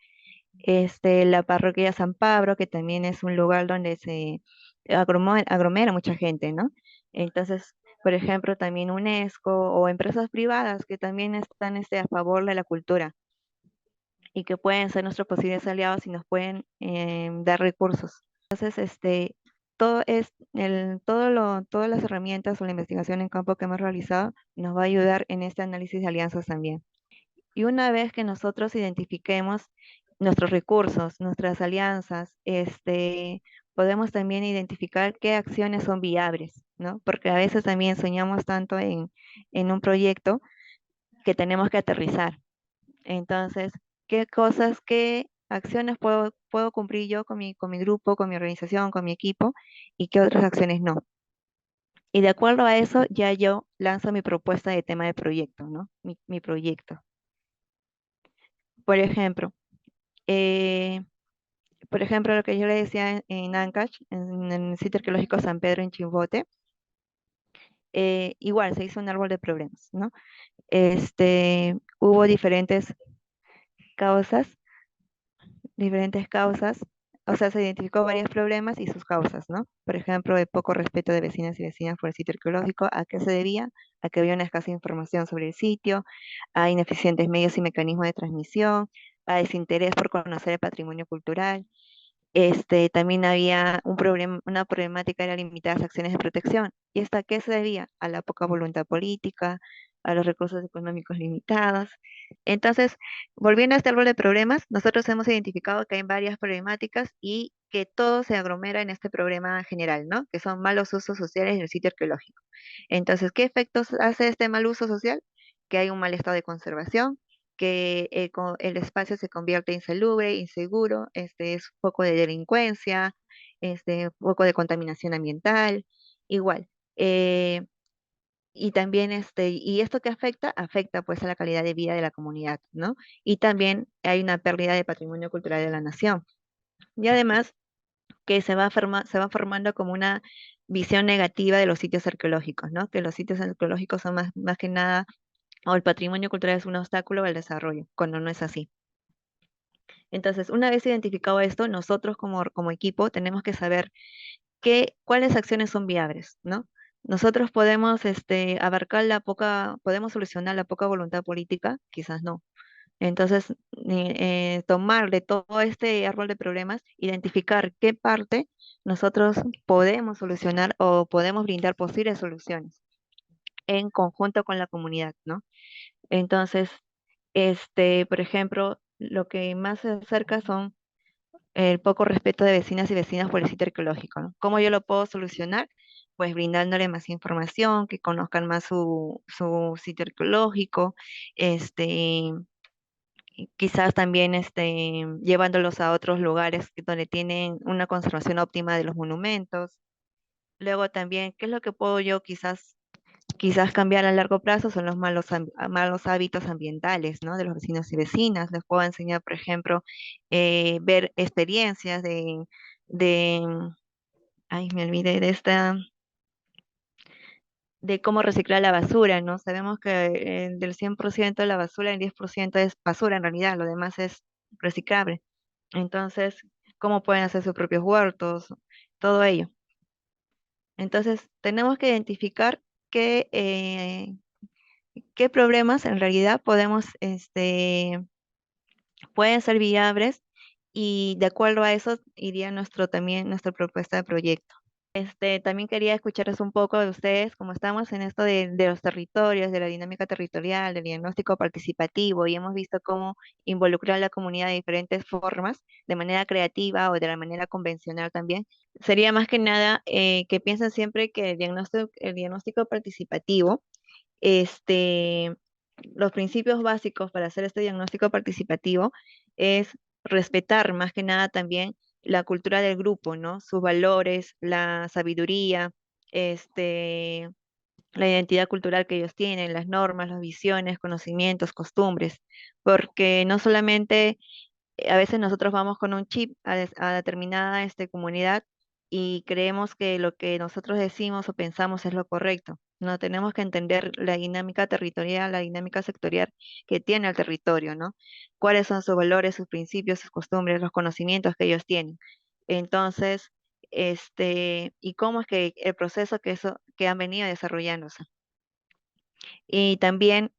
S1: la parroquia de San Pablo, que también es un lugar donde se agromera mucha gente, ¿no? Entonces, por ejemplo, también UNESCO o empresas privadas que también están a favor de la cultura y que pueden ser nuestros posibles aliados y nos pueden dar recursos. Entonces, todas las herramientas o la investigación en campo que hemos realizado nos va a ayudar en este análisis de alianzas también. Y una vez que nosotros identifiquemos nuestros recursos, nuestras alianzas, podemos también identificar qué acciones son viables, ¿no? Porque a veces también soñamos tanto en un proyecto que tenemos que aterrizar. Entonces, qué acciones puedo cumplir yo con mi grupo, con mi organización, con mi equipo, y qué otras acciones no? Y de acuerdo a eso, ya yo lanzo mi propuesta de tema de proyecto, ¿no? Mi proyecto. Por ejemplo, eh, lo que yo le decía en Ancash, en el sitio arqueológico San Pedro en Chimbote, igual se hizo un árbol de problemas, ¿no? Hubo causas, diferentes causas, o sea, se identificó varios problemas y sus causas, ¿no? Por ejemplo, el poco respeto de vecinas y vecinas por el sitio arqueológico, ¿a qué se debía? A que había una escasa información sobre el sitio, a ineficientes medios y mecanismos de transmisión, a desinterés por conocer el patrimonio cultural. También había una problemática era limitar las acciones de protección. ¿Y esta a qué se debía? A la poca voluntad política, a los recursos económicos limitados. Entonces, volviendo a este árbol de problemas, nosotros hemos identificado que hay varias problemáticas y que todo se aglomera en este problema general, ¿no? Que son malos usos sociales del sitio arqueológico. Entonces, ¿qué efectos hace este mal uso social? Que hay un mal estado de conservación, que el espacio se convierte insalubre, inseguro, es foco de delincuencia, foco de contaminación ambiental, igual. eh, y también y esto que afecta pues a la calidad de vida de la comunidad, ¿no? Y también hay una pérdida de patrimonio cultural de la nación. Y además que se va formando como una visión negativa de los sitios arqueológicos, ¿no? Que los sitios arqueológicos son más que nada, o el patrimonio cultural es un obstáculo al desarrollo, cuando no es así. Entonces, una vez identificado esto, nosotros como equipo tenemos que saber cuáles acciones son viables, ¿no? Nosotros podemos podemos solucionar la poca voluntad política, quizás no. Entonces, tomar de todo este árbol de problemas, identificar qué parte nosotros podemos solucionar o podemos brindar posibles soluciones en conjunto con la comunidad, ¿no? Entonces, Por ejemplo, lo que más se acerca son el poco respeto de vecinas y vecinos por el sitio arqueológico, ¿no? ¿Cómo yo lo puedo solucionar? Pues brindándole más información, que conozcan más su sitio arqueológico, este, y quizás también llevándolos a otros lugares donde tienen una conservación óptima de los monumentos. Luego también, ¿qué es lo que puedo yo quizás cambiar a largo plazo? Son los malos hábitos ambientales, ¿no? De los vecinos y vecinas. Les puedo enseñar, por ejemplo, ver experiencias de, ay, me olvidé de cómo reciclar la basura, ¿no? Sabemos que del 100% de la basura, el 10% es basura en realidad, lo demás es reciclable. Entonces, ¿cómo pueden hacer sus propios huertos? Todo ello. Entonces, tenemos que identificar qué, qué problemas en realidad pueden ser viables, y de acuerdo a eso iría también nuestra propuesta de proyecto. También quería escucharles un poco de ustedes, como estamos en esto de los territorios, de la dinámica territorial, del diagnóstico participativo, y hemos visto cómo involucrar a la comunidad de diferentes formas, de manera creativa o de la manera convencional también. Sería más que nada que piensen siempre que el diagnóstico participativo, este, los principios básicos para hacer este diagnóstico participativo es respetar más que nada también la cultura del grupo, ¿no? Sus valores, la sabiduría, este, la identidad cultural que ellos tienen, las normas, las visiones, conocimientos, costumbres, porque no solamente a veces nosotros vamos con un chip a determinada comunidad y creemos que lo que nosotros decimos o pensamos es lo correcto. No tenemos que entender la dinámica territorial, la dinámica sectorial que tiene el territorio, ¿no? Cuáles son sus valores, sus principios, sus costumbres, los conocimientos que ellos tienen. Entonces, y cómo es que el proceso que han venido desarrollándose. Y también,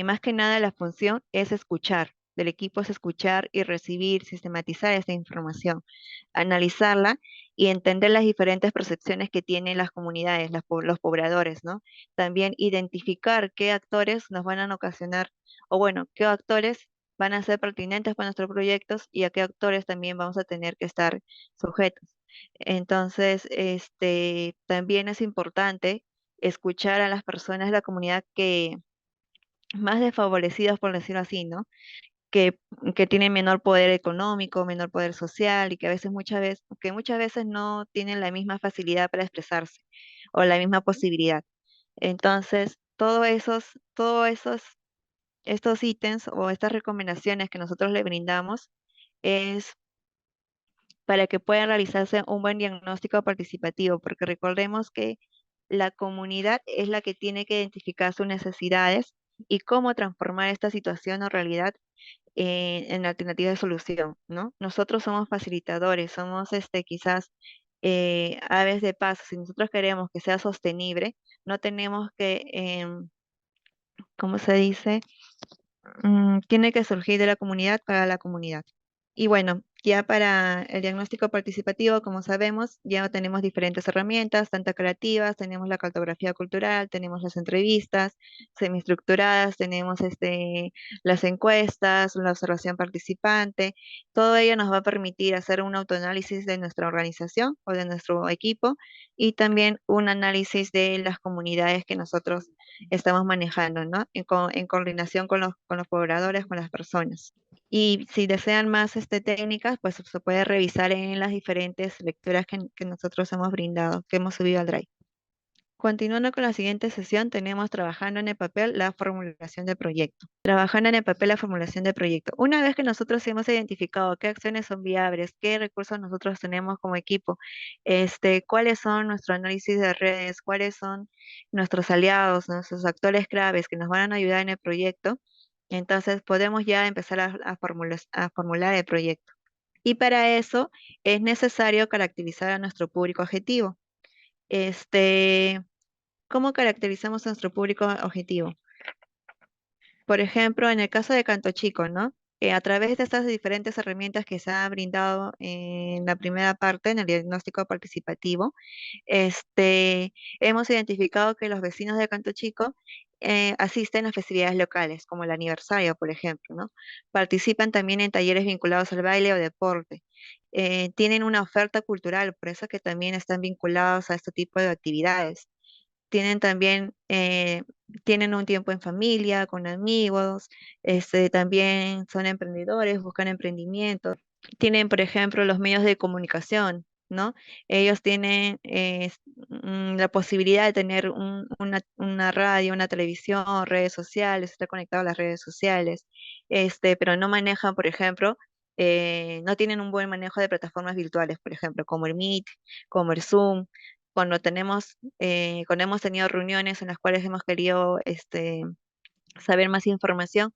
S1: más que nada, la función es escuchar. Del equipo es escuchar y recibir, sistematizar esta información, analizarla y entender las diferentes percepciones que tienen las comunidades, los pobladores, ¿no? También identificar qué actores nos van a ocasionar, o bueno, qué actores van a ser pertinentes para nuestros proyectos y a qué actores también vamos a tener que estar sujetos. Entonces, también es importante escuchar a las personas de la comunidad que más desfavorecidas, por decirlo así, ¿no? Que, que tienen menor poder económico, menor poder social y que a veces que muchas veces no tienen la misma facilidad para expresarse o la misma posibilidad. Entonces, estos ítems o estas recomendaciones que nosotros le brindamos es para que pueda realizarse un buen diagnóstico participativo, porque recordemos que la comunidad es la que tiene que identificar sus necesidades y cómo transformar esta situación o realidad en alternativa de solución, ¿no? Nosotros somos facilitadores, somos quizás aves de paso. Si nosotros queremos que sea sostenible, no tenemos que, ¿cómo se dice? Tiene que surgir de la comunidad para la comunidad. Y bueno, ya para el diagnóstico participativo, como sabemos, ya tenemos diferentes herramientas, tanto creativas, tenemos la cartografía cultural, tenemos las entrevistas semiestructuradas, tenemos las encuestas, la observación participante. Todo ello nos va a permitir hacer un autoanálisis de nuestra organización o de nuestro equipo, y también un análisis de las comunidades que nosotros estamos manejando, ¿no? En coordinación con los pobladores, con las personas. Y si desean más técnicas, pues se puede revisar en las diferentes lecturas que nosotros hemos brindado, que hemos subido al Drive. Continuando con la siguiente sesión, tenemos trabajando en el papel la formulación de proyecto. Trabajando en el papel la formulación de proyecto. Una vez que nosotros hemos identificado qué acciones son viables, qué recursos nosotros tenemos como equipo, cuáles son nuestro análisis de redes, cuáles son nuestros aliados, nuestros actores claves que nos van a ayudar en el proyecto, entonces podemos ya empezar a formular el proyecto. Y para eso es necesario caracterizar a nuestro público objetivo. Este, ¿Cómo caracterizamos a nuestro público objetivo? Por ejemplo, en el caso de Canto Chico, ¿no? a través de estas diferentes herramientas que se ha brindado en la primera parte, en el diagnóstico participativo, hemos identificado que los vecinos de Canto Chico asisten a festividades locales, como el aniversario, por ejemplo, ¿no? Participan también en talleres vinculados al baile o deporte. Tienen una oferta cultural, por eso que también están vinculados a este tipo de actividades. Tienen también, tienen un tiempo en familia, con amigos, también son emprendedores, buscan emprendimiento, tienen, por ejemplo, los medios de comunicación, ¿no? Ellos tienen la posibilidad de tener una radio, una televisión, redes sociales, estar conectados a las redes sociales, pero no manejan, por ejemplo, no tienen un buen manejo de plataformas virtuales, por ejemplo, como el Meet, como el Zoom. Cuando hemos tenido reuniones en las cuales hemos querido saber más información,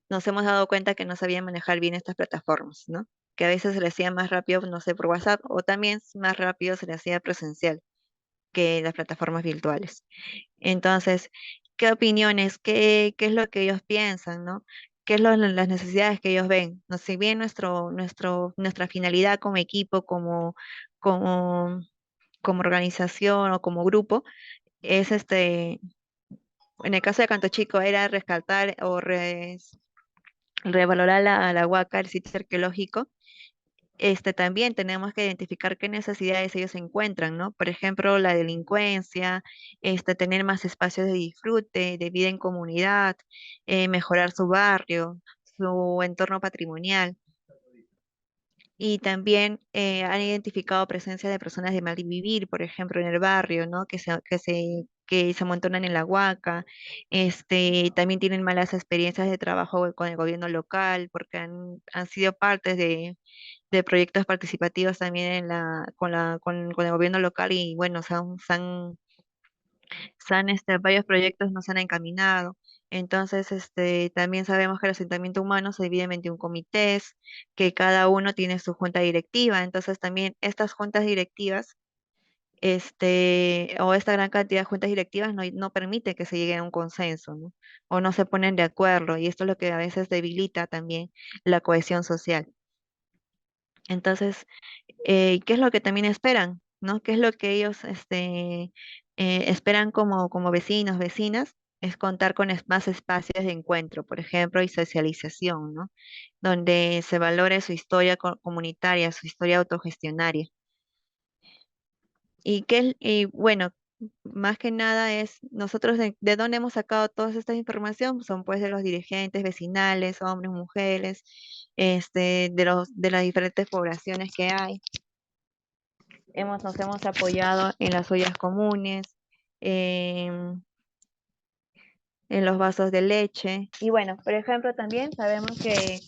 S1: nos hemos dado cuenta que no sabían manejar bien estas plataformas, ¿no? Que a veces se le hacía más rápido, no sé, por WhatsApp, o también más rápido se le hacía presencial que las plataformas virtuales. Entonces, ¿qué opiniones, qué es lo que ellos piensan, ¿no? ¿Qué es las necesidades que ellos ven? ¿No? Si bien nuestra finalidad como equipo, como, como organización o como grupo, es en el caso de Canto Chico, era rescatar o revalorar la Huaca, el sitio arqueológico. También tenemos que identificar qué necesidades ellos encuentran, ¿no? Por ejemplo, la delincuencia, tener más espacios de disfrute, de vida en comunidad, mejorar su barrio, su entorno patrimonial. Y también han identificado presencia de personas de mal vivir, por ejemplo, en el barrio, ¿no? Que se amontonan en la huaca. También tienen malas experiencias de trabajo con el gobierno local, porque han sido partes de proyectos participativos también con el gobierno local y bueno, varios proyectos no se han encaminado. Entonces, también sabemos que el asentamiento humano se divide en 21 comités, que cada uno tiene su junta directiva. Entonces, también estas juntas directivas, o esta gran cantidad de juntas directivas no permite que se llegue a un consenso, ¿no? O no se ponen de acuerdo, y esto es lo que a veces debilita también la cohesión social. Entonces, ¿qué es lo que también esperan? ¿No? ¿Qué es lo que ellos esperan como vecinos, vecinas? Es contar con más espacios de encuentro, por ejemplo, y socialización, ¿no? Donde se valore su historia comunitaria, su historia autogestionaria. Y bueno, más que nada es nosotros de dónde hemos sacado toda esta información, son pues de los dirigentes vecinales, hombres, mujeres, de las diferentes poblaciones que hay. Nos hemos apoyado en las ollas comunes, en, en los vasos de leche. Y bueno, por ejemplo, también sabemos que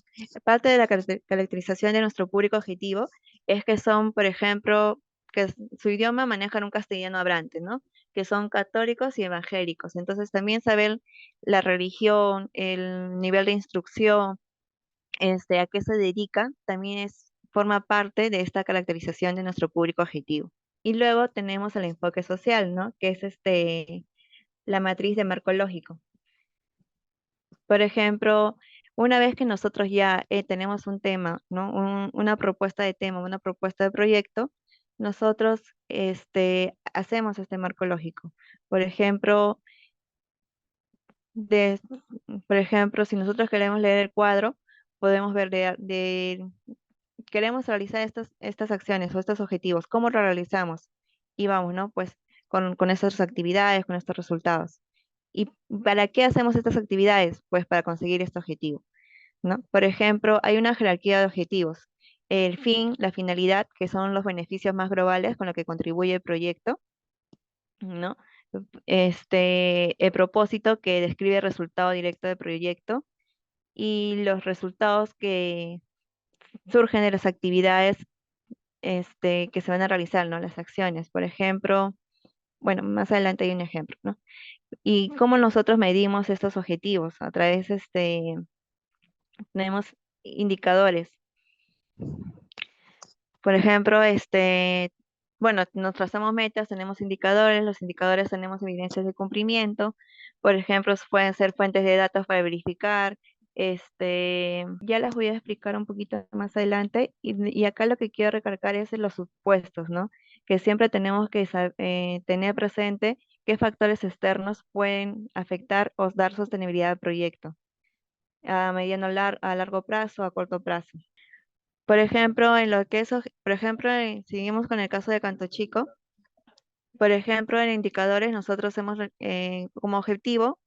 S1: parte de la caracterización de nuestro público objetivo es que son, por ejemplo, que su idioma manejan un castellano hablante, ¿no? Que son católicos y evangélicos. Entonces, también saber la religión, el nivel de instrucción, a qué se dedica, también forma parte de esta caracterización de nuestro público objetivo. Y luego tenemos el enfoque social, ¿no? Que es la matriz de marco lógico. Por ejemplo, una vez que nosotros ya tenemos un tema, ¿no? Una propuesta de tema, una propuesta de proyecto, nosotros hacemos este marco lógico. Por ejemplo, de, por ejemplo, si nosotros queremos leer el cuadro, podemos ver queremos realizar estas acciones o estos objetivos. ¿Cómo lo realizamos? Y vamos, ¿no? Pues con estas actividades, con estos resultados. ¿Y para qué hacemos estas actividades? Pues para conseguir este objetivo, ¿no? Por ejemplo, hay una jerarquía de objetivos. El fin, la finalidad, que son los beneficios más globales con lo que contribuye el proyecto, ¿no? El propósito que describe el resultado directo del proyecto y los resultados que surgen de las actividades que se van a realizar, ¿no? Las acciones, por ejemplo, bueno, más adelante hay un ejemplo, ¿no? Y cómo nosotros medimos estos objetivos a través, tenemos indicadores. Por ejemplo, bueno, nos trazamos metas, tenemos indicadores, los indicadores tenemos evidencias de cumplimiento. Por ejemplo, pueden ser fuentes de datos para verificar, Ya las voy a explicar un poquito más adelante y acá lo que quiero recalcar es los supuestos, ¿no? Que siempre tenemos que tener presente qué factores externos pueden afectar o dar sostenibilidad al proyecto a mediano, a largo plazo, a corto plazo. Por ejemplo, en lo que es, por ejemplo, seguimos con el caso de Canto Chico. Por ejemplo, en indicadores nosotros hemos como objetivo,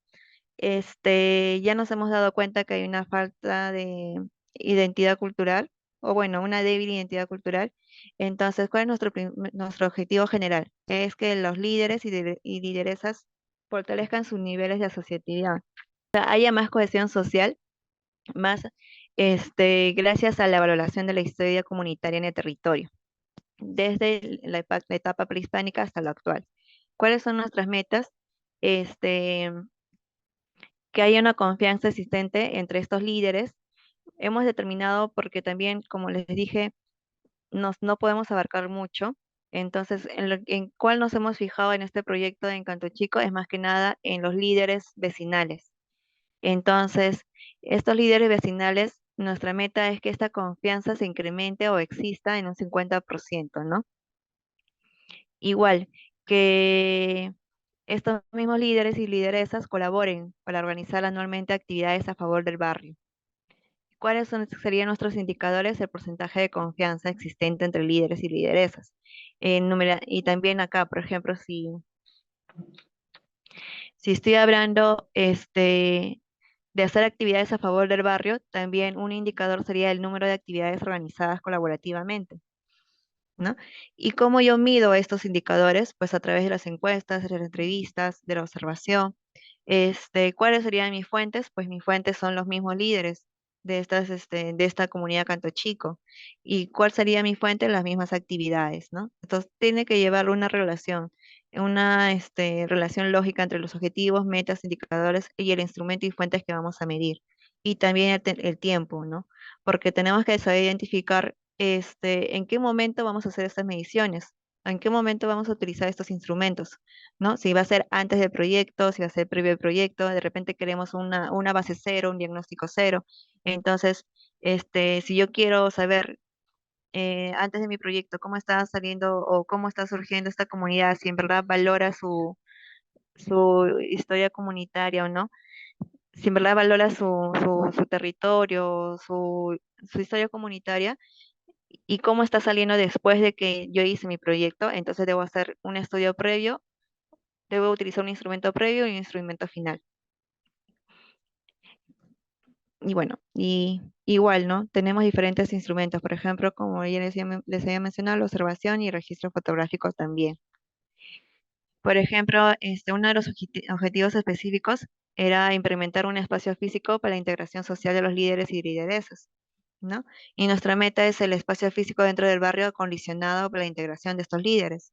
S1: ya nos hemos dado cuenta que hay una falta de identidad cultural, o bueno, una débil identidad cultural. Entonces, ¿cuál es nuestro objetivo general? Es que los líderes y lideresas fortalezcan sus niveles de asociatividad. O sea, haya más cohesión social, más gracias a la valoración de la historia comunitaria en el territorio desde la etapa prehispánica hasta lo actual. ¿Cuáles son nuestras metas? Este, que haya una confianza existente entre estos líderes. Hemos determinado, porque también, como les dije, no podemos abarcar mucho. Entonces, en cuál nos hemos fijado en este proyecto de Encanto Chico es más que nada en los líderes vecinales. Entonces, estos líderes vecinales, nuestra meta es que esta confianza se incremente o exista en un 50%, ¿no? Igual que estos mismos líderes y lideresas colaboren para organizar anualmente actividades a favor del barrio. Serían nuestros indicadores? El porcentaje de confianza existente entre líderes y lideresas. Y también acá, por ejemplo, si estoy hablando de hacer actividades a favor del barrio, también un indicador sería el número de actividades organizadas colaborativamente. ¿No? ¿Y cómo yo mido estos indicadores? Pues a través de las encuestas, de las entrevistas, de la observación. ¿Cuáles serían mis fuentes? Pues mis fuentes son los mismos líderes de esta comunidad Canto Chico. ¿Y cuál sería mi fuente? Las mismas actividades, ¿no? Entonces tiene que llevar una relación lógica entre los objetivos, metas, indicadores y el instrumento y fuentes que vamos a medir. Y también el tiempo, ¿no? Porque tenemos que saber identificar en qué momento vamos a hacer estas mediciones, en qué momento vamos a utilizar estos instrumentos, ¿no? Si va a ser antes del proyecto, si va a ser previo al proyecto, de repente queremos una base cero, un diagnóstico cero. Entonces, si yo quiero saber antes de mi proyecto cómo está saliendo o cómo está surgiendo esta comunidad, si en verdad valora su historia comunitaria o no, si en verdad valora su territorio, su historia comunitaria, y cómo está saliendo después de que yo hice mi proyecto, entonces debo hacer un estudio previo, debo utilizar un instrumento previo y un instrumento final. Y bueno, y igual, ¿no? Tenemos diferentes instrumentos, por ejemplo, como ya les había mencionado, la observación y el registro fotográfico también. Por ejemplo, uno de los objetivos específicos era implementar un espacio físico para la integración social de los líderes y lideresas, ¿no? Y nuestra meta es el espacio físico dentro del barrio acondicionado para la integración de estos líderes.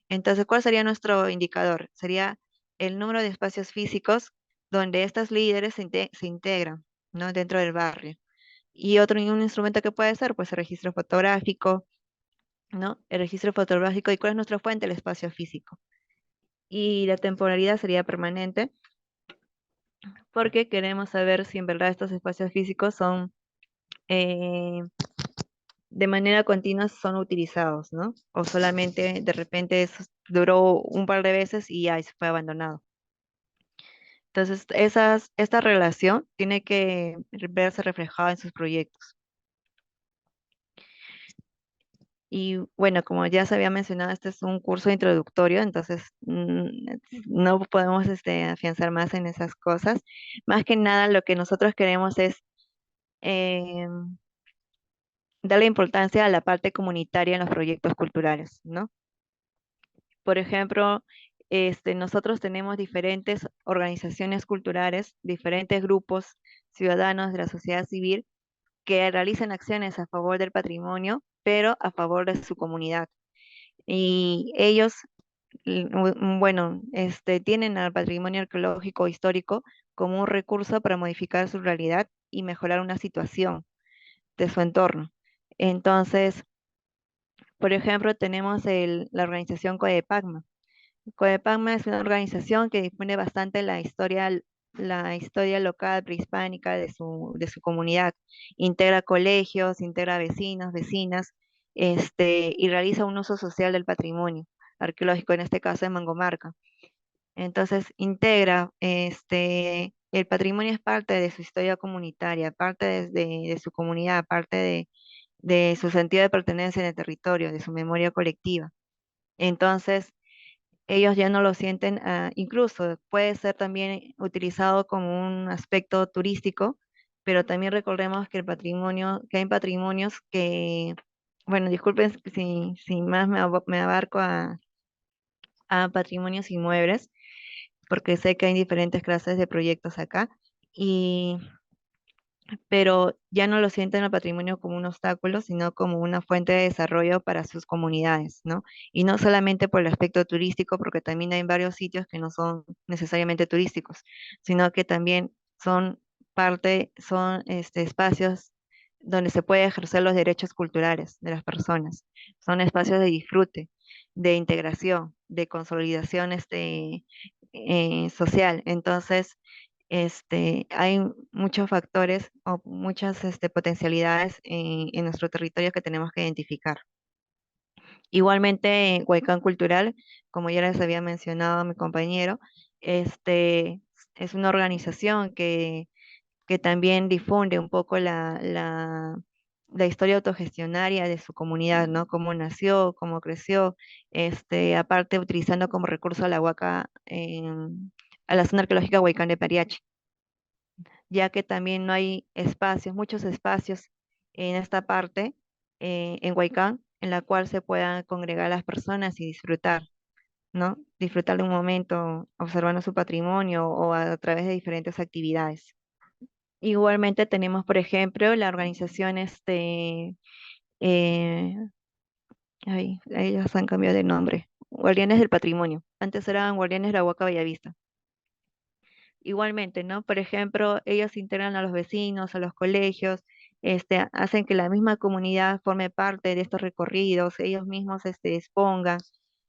S1: Entonces, ¿cuál sería nuestro indicador? Sería el número de espacios físicos donde estos líderes se integran, ¿no? Dentro del barrio. Y un instrumento que puede ser, pues el registro fotográfico, ¿no? El registro fotográfico. ¿Y cuál es nuestra fuente? El espacio físico. Y la temporalidad sería permanente porque queremos saber si en verdad estos espacios físicos son eh, de manera continua son utilizados, ¿no? O solamente de repente duró un par de veces y ya se fue abandonado. Entonces, esta relación tiene que verse reflejada en sus proyectos. Y bueno, como ya se había mencionado, este es un curso introductorio, entonces no podemos afianzar más en esas cosas. Más que nada, lo que nosotros queremos es eh, darle importancia a la parte comunitaria en los proyectos culturales, ¿no? Por ejemplo, nosotros tenemos diferentes organizaciones culturales, diferentes grupos ciudadanos de la sociedad civil que realizan acciones a favor del patrimonio, pero a favor de su comunidad. Y ellos, bueno, tienen al patrimonio arqueológico histórico como un recurso para modificar su realidad y mejorar una situación de su entorno. Entonces, por ejemplo, tenemos la organización CODEPACMA. CODEPACMA es una organización que dispone bastante la historia, la historia local prehispánica de su comunidad. Integra colegios, integra vecinos, vecinas, y realiza un uso social del patrimonio arqueológico, en este caso de Mangomarca. Entonces, integra, el patrimonio es parte de su historia comunitaria, parte de su comunidad, parte de su sentido de pertenencia en el territorio, de su memoria colectiva. Entonces, ellos ya no lo sienten, incluso puede ser también utilizado como un aspecto turístico, pero también recordemos que el patrimonio, que hay patrimonios que, bueno, disculpen si más me abarco a patrimonios inmuebles, porque sé que hay diferentes clases de proyectos acá, y pero ya no lo sienten el patrimonio como un obstáculo, sino como una fuente de desarrollo para sus comunidades, ¿no? Y no solamente por el aspecto turístico, porque también hay varios sitios que no son necesariamente turísticos, sino que también son son espacios donde se puede ejercer los derechos culturales de las personas. Son espacios de disfrute, de integración, de consolidación social. Entonces, hay muchos factores o muchas potencialidades en nuestro territorio que tenemos que identificar. Igualmente, en Huaycán Cultural, como ya les había mencionado a mi compañero, este, es una organización que también difunde un poco la historia autogestionaria de su comunidad, ¿no? Cómo nació, cómo creció, aparte utilizando como recurso a la Huaca, a la zona arqueológica Huaycán de Pariachi, ya que también no hay espacios, muchos espacios en esta parte, en Huaycán, en la cual se puedan congregar las personas y disfrutar, ¿no? Disfrutar de un momento observando su patrimonio o a través de diferentes actividades. Igualmente tenemos, por ejemplo, la organización, eh, ellas han cambiado de nombre, Guardianes del Patrimonio. Antes eran Guardianes de la Huaca Bellavista. Igualmente, ¿no? Por ejemplo, ellos integran a los vecinos, a los colegios, hacen que la misma comunidad forme parte de estos recorridos, ellos mismos expongan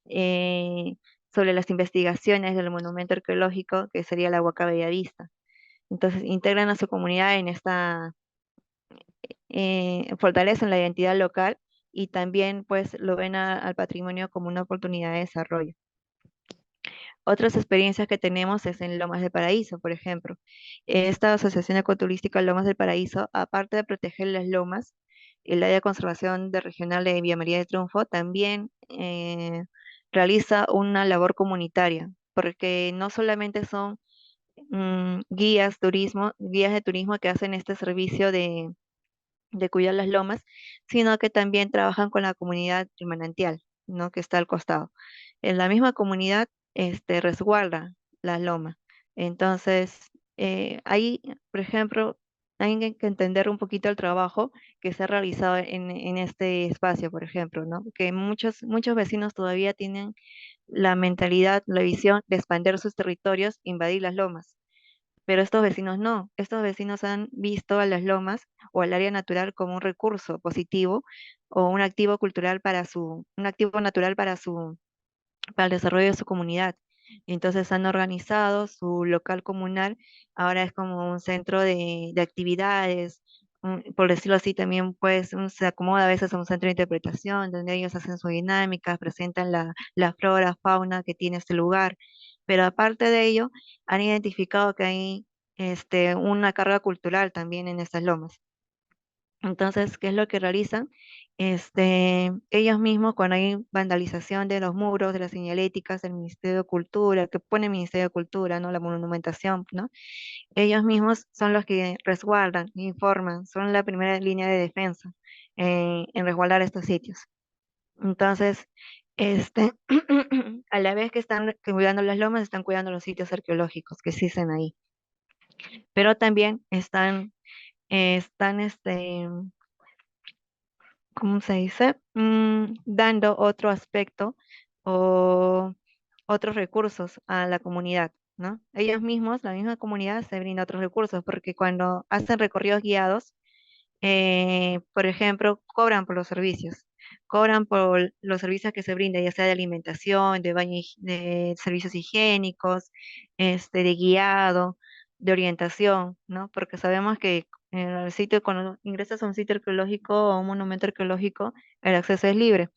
S1: eh, sobre las investigaciones del monumento arqueológico que sería la Huaca Bellavista. Entonces, integran a su comunidad en fortalecen la identidad local y también pues lo ven al patrimonio como una oportunidad de desarrollo. Otras experiencias que tenemos es en Lomas del Paraíso, por ejemplo. Esta Asociación Ecoturística Lomas del Paraíso, aparte de proteger las lomas, el área de conservación regional de Villa María de Triunfo también realiza una labor comunitaria, porque no solamente son guías de turismo que hacen este servicio de cuidar las lomas, sino que también trabajan con la comunidad del manantial, ¿no? Que está al costado. En la misma comunidad, resguarda las lomas. Entonces, ahí, por ejemplo, hay que entender un poquito el trabajo que se ha realizado en este espacio, por ejemplo, ¿no? Que muchos vecinos todavía tienen la mentalidad, la visión de expandir sus territorios, invadir las lomas, pero estos vecinos no, estos vecinos han visto a las lomas o al área natural como un recurso positivo o un activo cultural un activo natural para el desarrollo de su comunidad. Y entonces han organizado su local comunal, ahora es como un centro de actividades, por decirlo así, también pues se acomoda a veces a un centro de interpretación, donde ellos hacen su dinámica, presentan la flora, fauna que tiene este lugar, pero aparte de ello, han identificado que hay una carga cultural también en estas lomas. Entonces, ¿qué es lo que realizan? Ellos mismos, cuando hay vandalización de los muros, de las señaléticas del Ministerio de Cultura, que pone el Ministerio de Cultura, ¿no? La monumentación, ¿no? Ellos mismos son los que resguardan, informan, son la primera línea de defensa en resguardar estos sitios. Entonces, este, a la vez que están cuidando las lomas, están cuidando los sitios arqueológicos que existen ahí. Pero también están ¿cómo se dice? Dando otro aspecto o otros recursos a la comunidad, ¿no? Ellos mismos, la misma comunidad, se brinda otros recursos, porque cuando hacen recorridos guiados, por ejemplo, cobran por los servicios, cobran por los servicios que se brindan, ya sea de alimentación, de servicios higiénicos, de guiado, de orientación, ¿no? Porque sabemos que en el sitio, cuando ingresas a un sitio arqueológico o a un monumento arqueológico, el acceso es libre,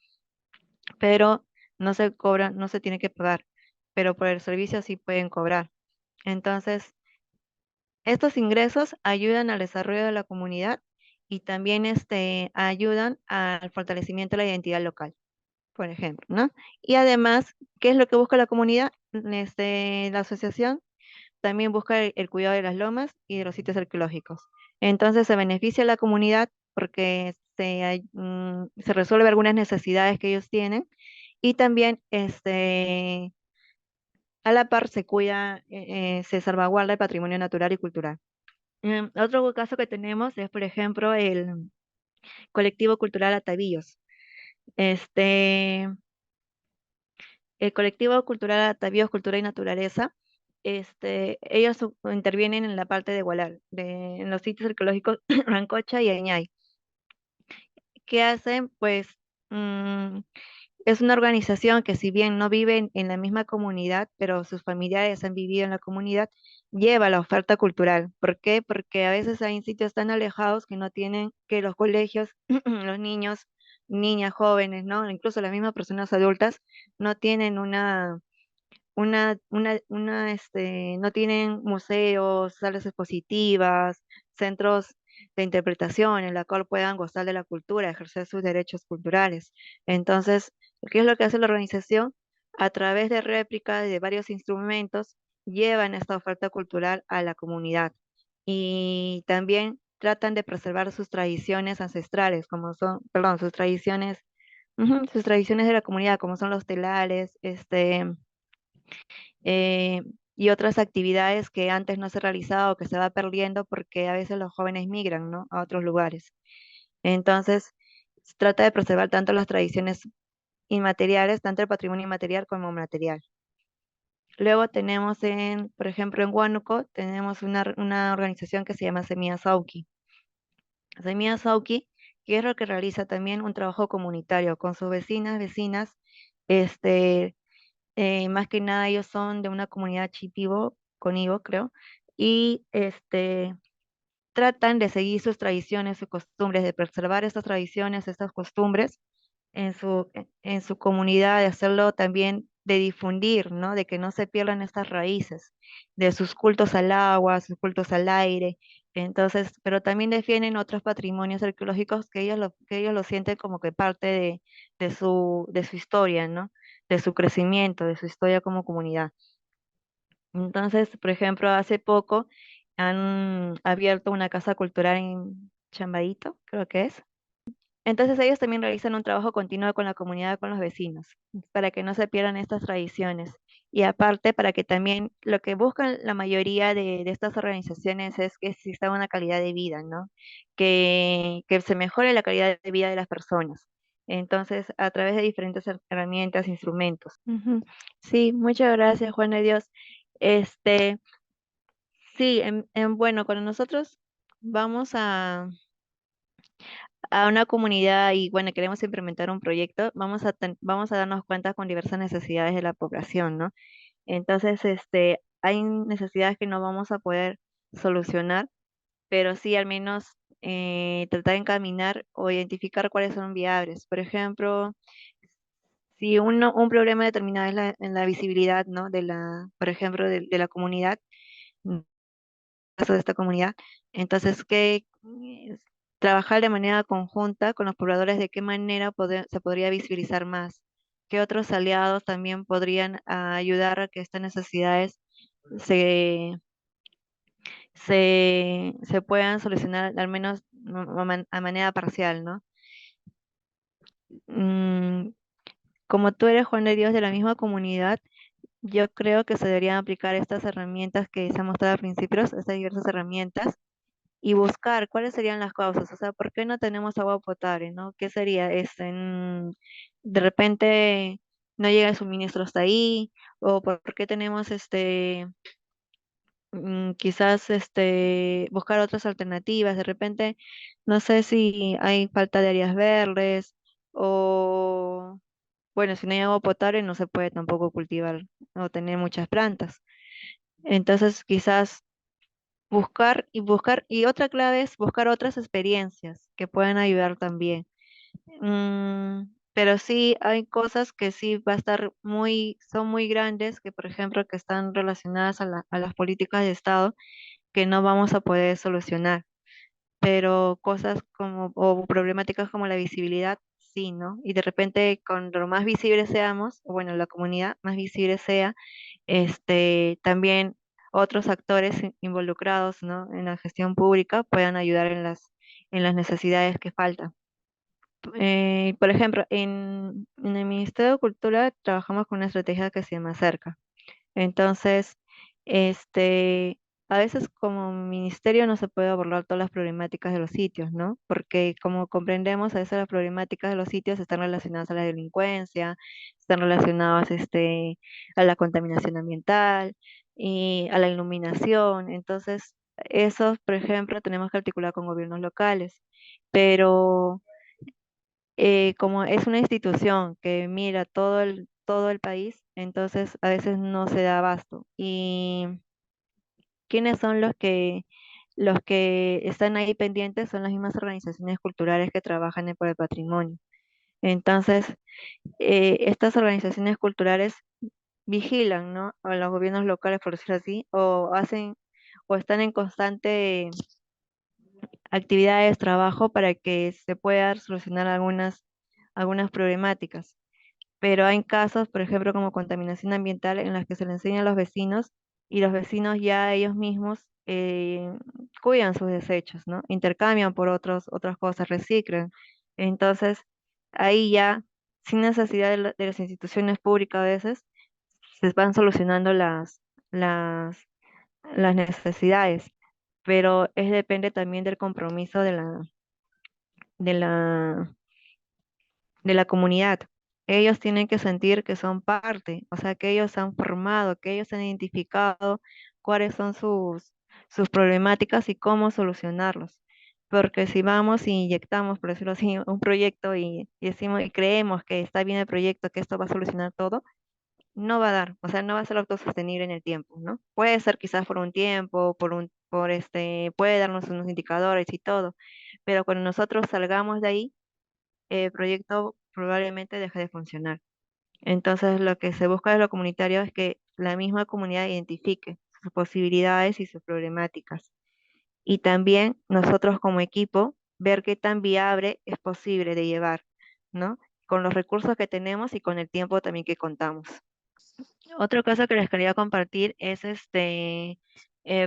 S1: pero no se cobra, no se tiene que pagar, pero por el servicio sí pueden cobrar. Entonces, estos ingresos ayudan al desarrollo de la comunidad y también ayudan al fortalecimiento de la identidad local, por ejemplo, ¿no? Y además, ¿qué es lo que busca la comunidad? La asociación también busca el cuidado de las lomas y de los sitios arqueológicos. Entonces se beneficia a la comunidad porque se resuelve algunas necesidades que ellos tienen y también a la par se cuida, se salvaguarda el patrimonio natural y cultural. Otro caso que tenemos es, por ejemplo, el colectivo cultural Atavíos. Este, el colectivo cultural Atavíos, Cultura y Naturaleza, ellos intervienen en la parte de Gualar, en los sitios arqueológicos Rancocha y Añay. ¿Qué hacen? Pues mm, es una organización que si bien no vive en la misma comunidad, pero sus familiares han vivido en la comunidad, lleva la oferta cultural. ¿Por qué? Porque a veces hay sitios tan alejados que no tienen, que los colegios, los niños, niñas, jóvenes, ¿no? Incluso las mismas personas adultas no tienen no tienen museos, salas expositivas, centros de interpretación en la cual puedan gozar de la cultura, ejercer sus derechos culturales. Entonces, ¿qué es lo que hace la organización? A través de réplicas de varios instrumentos, llevan esta oferta cultural a la comunidad y también tratan de preservar sus tradiciones ancestrales, como son, perdón, sus tradiciones de la comunidad, como son los telares, eh, y otras actividades que antes no se realizaba o que se va perdiendo porque a veces los jóvenes migran, ¿no? A otros lugares. Entonces, se trata de preservar tanto las tradiciones inmateriales, tanto el patrimonio inmaterial como material. Luego tenemos por ejemplo, en Huánuco, tenemos una organización que se llama Semilla Sauqui. Semilla Sauqui, que es lo que realiza también un trabajo comunitario con sus vecinas, este, más que nada ellos son de una comunidad Shipibo, Conibo, creo, y tratan de seguir sus tradiciones, sus costumbres, de preservar estas tradiciones, estas costumbres en su comunidad, de hacerlo también, de difundir, ¿no? De que no se pierdan estas raíces, de sus cultos al agua, sus cultos al aire. Entonces, pero también defienden otros patrimonios arqueológicos que ellos lo sienten como que parte de su historia, ¿no? De su crecimiento, de su historia como comunidad. Entonces, por ejemplo, hace poco han abierto una casa cultural en Chambaíto, creo que es. Entonces ellos también realizan un trabajo continuo con la comunidad, con los vecinos, para que no se pierdan estas tradiciones. Y aparte, para que también lo que buscan la mayoría de estas organizaciones es que exista una calidad de vida, ¿no? Que se mejore la calidad de vida de las personas. Entonces, a través de diferentes herramientas, instrumentos. Ujú. Sí, muchas gracias, Juan de Dios. Este, sí, bueno, cuando nosotros vamos a una comunidad y bueno, queremos implementar un proyecto, vamos a darnos cuenta con diversas necesidades de la población, ¿no? Entonces, hay necesidades que no vamos a poder solucionar, pero sí al menos tratar de encaminar o identificar cuáles son viables. Por ejemplo, si un problema determinado es en la visibilidad, ¿no? Por ejemplo, de la comunidad, caso de esta comunidad. Entonces, trabajar de manera conjunta con los pobladores de qué manera se podría visibilizar más, qué otros aliados también podrían ayudar a que estas necesidades se, se puedan solucionar al menos a manera parcial, ¿no? Mm, como tú eres Juan de Dios de la misma comunidad, yo creo que se deberían aplicar estas herramientas que se han mostrado al principio, estas diversas herramientas y buscar cuáles serían las causas, o sea, ¿por qué no tenemos agua potable, no? ¿Qué sería? De repente no llega el suministro hasta ahí, o por qué tenemos quizás buscar otras alternativas, de repente no sé si hay falta de áreas verdes, o bueno, si no hay agua potable no se puede tampoco cultivar o tener muchas plantas. Entonces, quizás y otra clave es buscar otras experiencias que puedan ayudar también. Pero sí hay cosas que sí va a estar son muy grandes, que por ejemplo que están relacionadas a las políticas de Estado, que no vamos a poder solucionar. Pero cosas como, o problemáticas como la visibilidad, sí, ¿no? Y de repente, con lo más visibles seamos, o bueno, la comunidad más visible sea, también otros actores involucrados, ¿no? En la gestión pública puedan ayudar en las necesidades que faltan. Por ejemplo, en el Ministerio de Cultura trabajamos con una estrategia que se llama Cerca. Entonces, este, a veces como ministerio no se puede abordar todas las problemáticas de los sitios, ¿no? Porque como comprendemos, a veces las problemáticas de los sitios están relacionadas a la delincuencia, están relacionadas, a la contaminación ambiental y a la iluminación. Entonces, esos, por ejemplo, tenemos que articular con gobiernos locales. Pero como es una institución que mira todo el país, entonces a veces no se da abasto. ¿Y quiénes son los que están ahí pendientes? Son las mismas organizaciones culturales que trabajan por el patrimonio. Entonces, estas organizaciones culturales vigilan, ¿no? A los gobiernos locales, por decirlo así, o están en constante actividades, trabajo para que se pueda solucionar algunas problemáticas. Pero hay casos, por ejemplo, como contaminación ambiental, en las que se le enseña a los vecinos y los vecinos ya ellos mismos cuidan sus desechos, ¿no? Intercambian por otras cosas, reciclan. Entonces, ahí ya, sin necesidad de las instituciones públicas a veces, se van solucionando las, las necesidades, pero depende también del compromiso de la de la comunidad. Ellos tienen que sentir que son parte, o sea, que ellos han formado, que ellos han identificado cuáles son sus problemáticas y cómo solucionarlos. Porque si vamos y inyectamos, por decirlo así, un proyecto y decimos y creemos que está bien el proyecto, que esto va a solucionar todo, no va a dar, o sea, no va a ser autosostenible en el tiempo, ¿no? Puede ser quizás por un tiempo, puede darnos unos indicadores y todo, pero cuando nosotros salgamos de ahí, el proyecto probablemente deje de funcionar. Entonces, lo que se busca de lo comunitario es que la misma comunidad identifique sus posibilidades y sus problemáticas. Y también nosotros como equipo, ver qué tan viable es posible de llevar, ¿no? Con los recursos que tenemos y con el tiempo también que contamos. Otro caso que les quería compartir es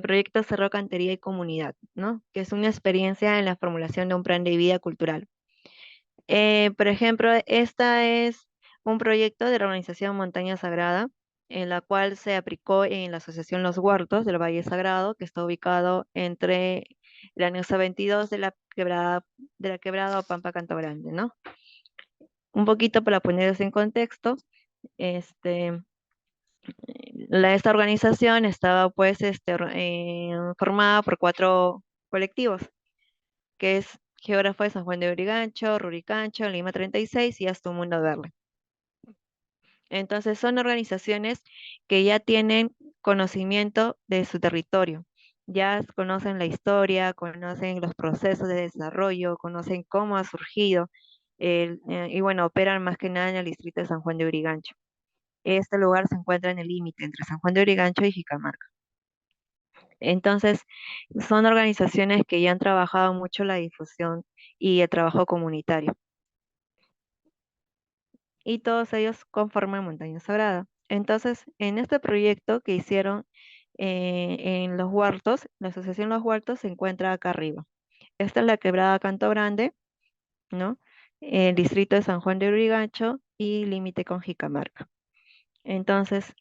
S1: proyecto Cerro Cantería y Comunidad, ¿no? Que es una experiencia en la formulación de un plan de vida cultural. Por ejemplo, esta es un proyecto de la organización Montaña Sagrada, en la cual se aplicó en la Asociación Los Huertos del Valle Sagrado, que está ubicado entre el anexo 22 de la quebrada Pampa Canto Grande, ¿no? Un poquito para ponerlos en contexto, este, esta organización estaba pues formada por 4 colectivos, que es Geógrafo de San Juan de Origancho, Ruricancho, Lima 36 y Hasta un Mundo Verde. Entonces son organizaciones que ya tienen conocimiento de su territorio, ya conocen la historia, conocen los procesos de desarrollo, conocen cómo ha surgido y bueno, operan más que nada en el distrito de San Juan de Urigancho. Este lugar se encuentra en el límite entre San Juan de Urigancho y Jicamarca. Entonces, son organizaciones que ya han trabajado mucho la difusión y el trabajo comunitario. Y todos ellos conforman Montaña Sagrada. Entonces, en este proyecto que hicieron en Los Huertos, la Asociación Los Huertos se encuentra acá arriba. Esta es la quebrada Canto Grande, ¿no? El distrito de San Juan de Urigancho y límite con Jicamarca. Entonces,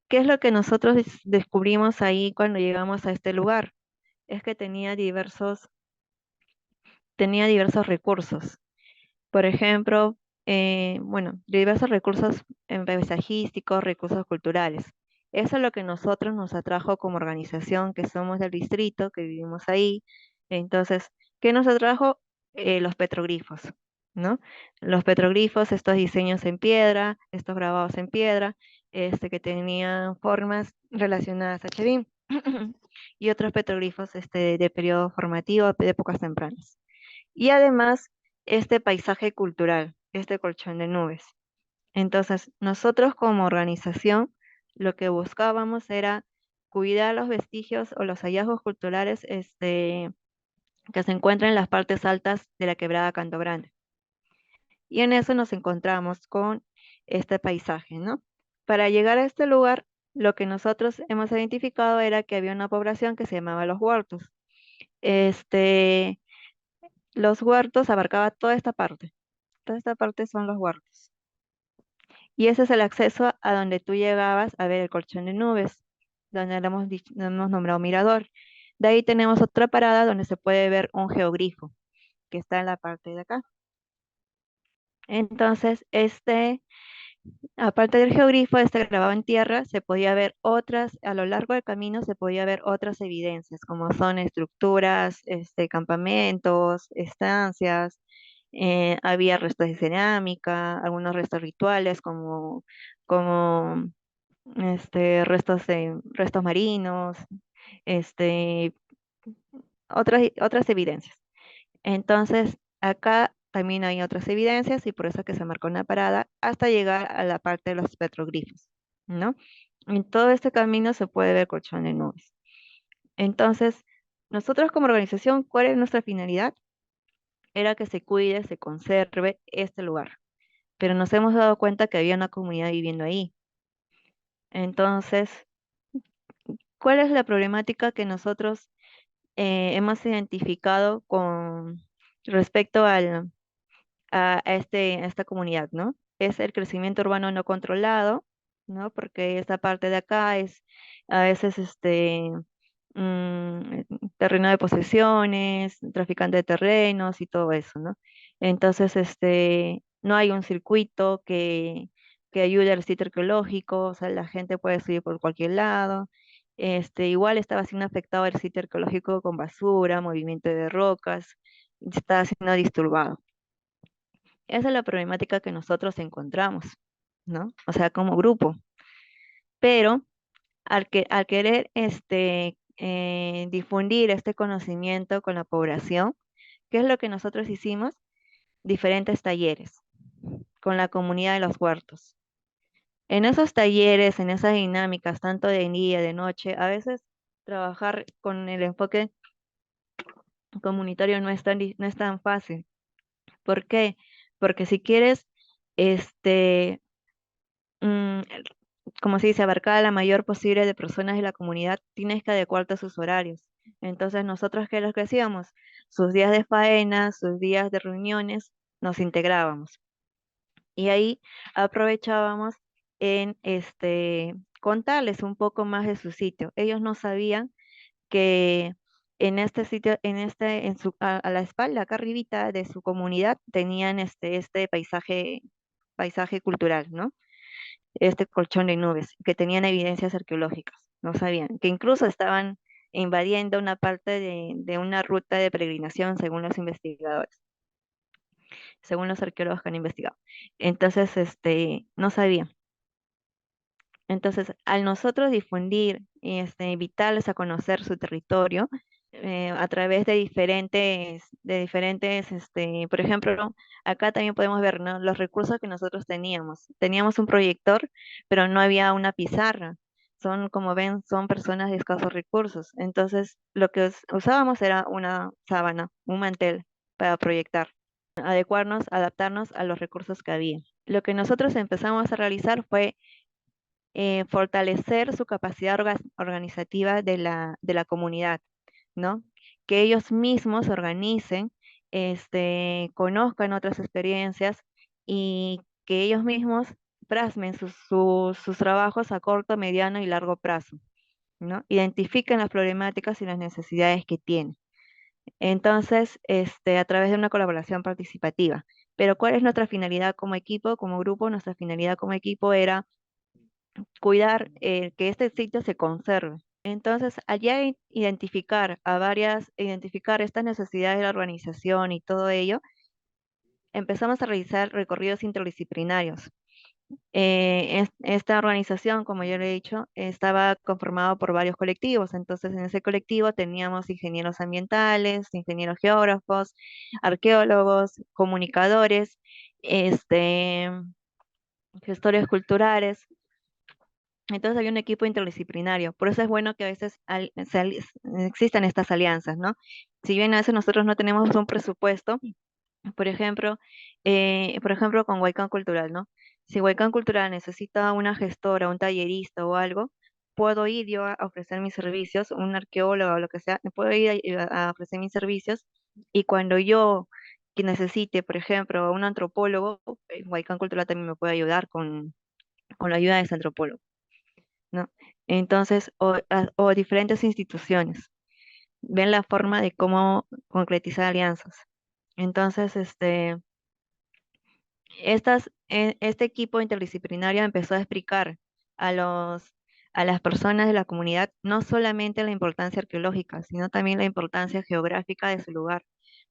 S1: ¿qué es lo que nosotros descubrimos ahí cuando llegamos a este lugar? Es que tenía diversos recursos. Por ejemplo, bueno, diversos recursos paisajísticos, recursos culturales. Eso es lo que nosotros nos atrajo como organización, que somos del distrito, que vivimos ahí. Entonces, ¿qué nos atrajo? Los petroglifos, ¿no? Los petroglifos, estos diseños en piedra, estos grabados en piedra, que tenían formas relacionadas a Chebim. y otros petroglifos de periodo formativo de épocas tempranas. Y además, este paisaje cultural, este colchón de nubes. Entonces, nosotros como organización, lo que buscábamos era cuidar los vestigios o los hallazgos culturales que se encuentran en las partes altas de la quebrada Canto Grande. Y en eso nos encontramos con este paisaje, ¿no? Para llegar a este lugar, lo que nosotros hemos identificado era que había una población que se llamaba Los Huertos. Este, los huertos abarcaba toda esta parte. Toda esta parte son los huertos. Y ese es el acceso a donde tú llegabas a ver el colchón de nubes, donde le hemos nombrado mirador. De ahí tenemos otra parada donde se puede ver un geogrifo, que está en la parte de acá. Entonces, aparte del geogrifo, grabado en tierra, se podía ver otras, a lo largo del camino se podía ver otras evidencias, como son estructuras, campamentos, estancias, había restos de cerámica, algunos restos rituales como restos marinos, este, otras evidencias. Entonces, acá también hay otras evidencias y por eso es que se marcó una parada hasta llegar a la parte de los petroglifos, ¿no? En todo este camino se puede ver colchón de nubes. Entonces, nosotros como organización, ¿cuál es nuestra finalidad? Era que se cuide, se conserve este lugar. Pero nos hemos dado cuenta que había una comunidad viviendo ahí. Entonces, ¿cuál es la problemática que nosotros hemos identificado con respecto a esta comunidad, ¿no? Es el crecimiento urbano no controlado, ¿no? Porque esta parte de acá es a veces terreno de posesiones, traficante de terrenos y todo eso, ¿no? Entonces, no hay un circuito que ayude al sitio arqueológico, o sea, la gente puede subir por cualquier lado. Igual estaba siendo afectado el sitio arqueológico con basura, movimiento de rocas, estaba siendo disturbado. Esa es la problemática que nosotros encontramos, ¿no? O sea, como grupo. Pero al querer difundir este conocimiento con la población, ¿qué es lo que nosotros hicimos? Diferentes talleres con la comunidad de los huertos. En esos talleres, en esas dinámicas, tanto de día, de noche, a veces trabajar con el enfoque comunitario no es tan fácil. ¿Por qué? Porque si quieres, este, mm, como se dice, abarcar a la mayor posible de personas de la comunidad, tienes que adecuarte a sus horarios. Entonces, nosotros, ¿qué es lo que hacíamos? Sus días de faena, sus días de reuniones, nos integrábamos. Y ahí aprovechábamos en contarles un poco más de su sitio. Ellos no sabían que en este sitio, a la espalda, acá arribita de su comunidad, tenían este paisaje cultural, ¿no? Este colchón de nubes, que tenían evidencias arqueológicas, no sabían, que incluso estaban invadiendo una parte de una ruta de peregrinación según los investigadores, según los arqueólogos que han investigado. Entonces, no sabían. Entonces, al nosotros difundir, invitarles a conocer su territorio, a través de diferentes, por ejemplo, acá también podemos ver, ¿no? Los recursos que nosotros teníamos. Teníamos un proyector, pero no había una pizarra. Como ven, son personas de escasos recursos. Entonces, lo que usábamos era una sábana, un mantel para proyectar, adecuarnos, adaptarnos a los recursos que había. Lo que nosotros empezamos a realizar fue fortalecer su capacidad organizativa de la comunidad, ¿no? Que ellos mismos se organicen, conozcan otras experiencias y que ellos mismos plasmen sus trabajos a corto, mediano y largo plazo, ¿no? Identifiquen las problemáticas y las necesidades que tienen. Entonces, a través de una colaboración participativa. Pero ¿cuál es nuestra finalidad como equipo, como grupo? Nuestra finalidad como equipo era cuidar que este sitio se conserve. Entonces, allá identificar estas necesidades de la organización y todo ello, empezamos a realizar recorridos interdisciplinarios. Esta organización, como yo le he dicho, estaba conformado por varios colectivos. Entonces, en ese colectivo teníamos ingenieros ambientales, ingenieros geógrafos, arqueólogos, comunicadores, este, gestores culturales. Entonces había un equipo interdisciplinario. Por eso es bueno que a veces existan estas alianzas, ¿no? Si bien a veces nosotros no tenemos un presupuesto, por ejemplo, con Huaycán Cultural, ¿no? Si Huaycán Cultural necesita una gestora, un tallerista o algo, puedo ir yo a ofrecer mis servicios, un arqueólogo o lo que sea, puedo ir a ofrecer mis servicios y cuando yo que necesite, por ejemplo, un antropólogo, Huaycán Cultural también me puede ayudar con la ayuda de ese antropólogo, ¿no? Entonces, o diferentes instituciones ven la forma de cómo concretizar alianzas. Entonces, este equipo interdisciplinario empezó a explicar a a las personas de la comunidad no solamente la importancia arqueológica, sino también la importancia geográfica de su lugar.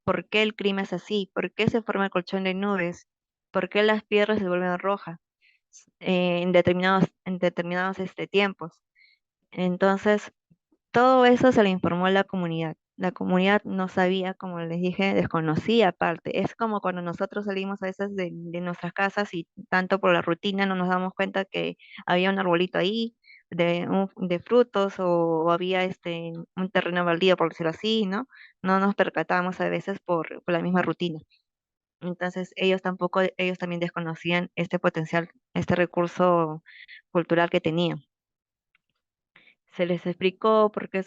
S1: ¿Por qué el clima es así? ¿Por qué se forma el colchón de nubes? ¿Por qué las piedras se vuelven rojas en determinados tiempos? Entonces, todo eso se le informó a la comunidad. La comunidad no sabía, como les dije, desconocía aparte. Es como cuando nosotros salimos a veces de nuestras casas y tanto por la rutina no nos damos cuenta que había un arbolito ahí de frutos o había un terreno baldío, por decirlo así, ¿no? No nos percatamos a veces por la misma rutina. Entonces ellos también desconocían este potencial, este recurso cultural que tenían. Se les explicó por qué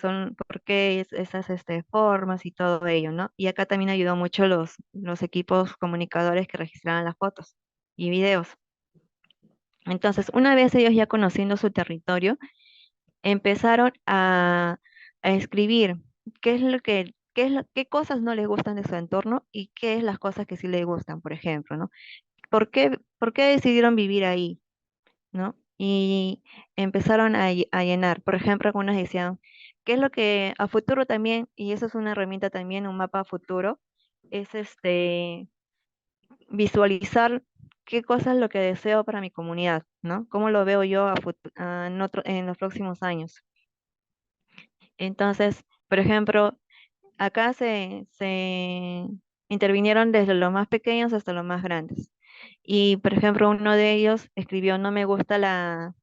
S1: esas formas y todo ello, ¿no? Y acá también ayudó mucho los equipos comunicadores que registraban las fotos y videos. Entonces, una vez ellos ya conociendo su territorio, empezaron a escribir qué cosas no les gustan de su entorno y qué es las cosas que sí les gustan, por ejemplo, ¿no? ¿Por qué decidieron vivir ahí? ¿No? Y empezaron a llenar. Por ejemplo, algunos decían, ¿qué es lo que a futuro también, y eso es una herramienta también, un mapa a futuro, es visualizar qué cosa es lo que deseo para mi comunidad, ¿no? ¿Cómo lo veo yo en los próximos años? Entonces, por ejemplo, acá se intervinieron desde los más pequeños hasta los más grandes. Y, por ejemplo, uno de ellos escribió, no me gusta la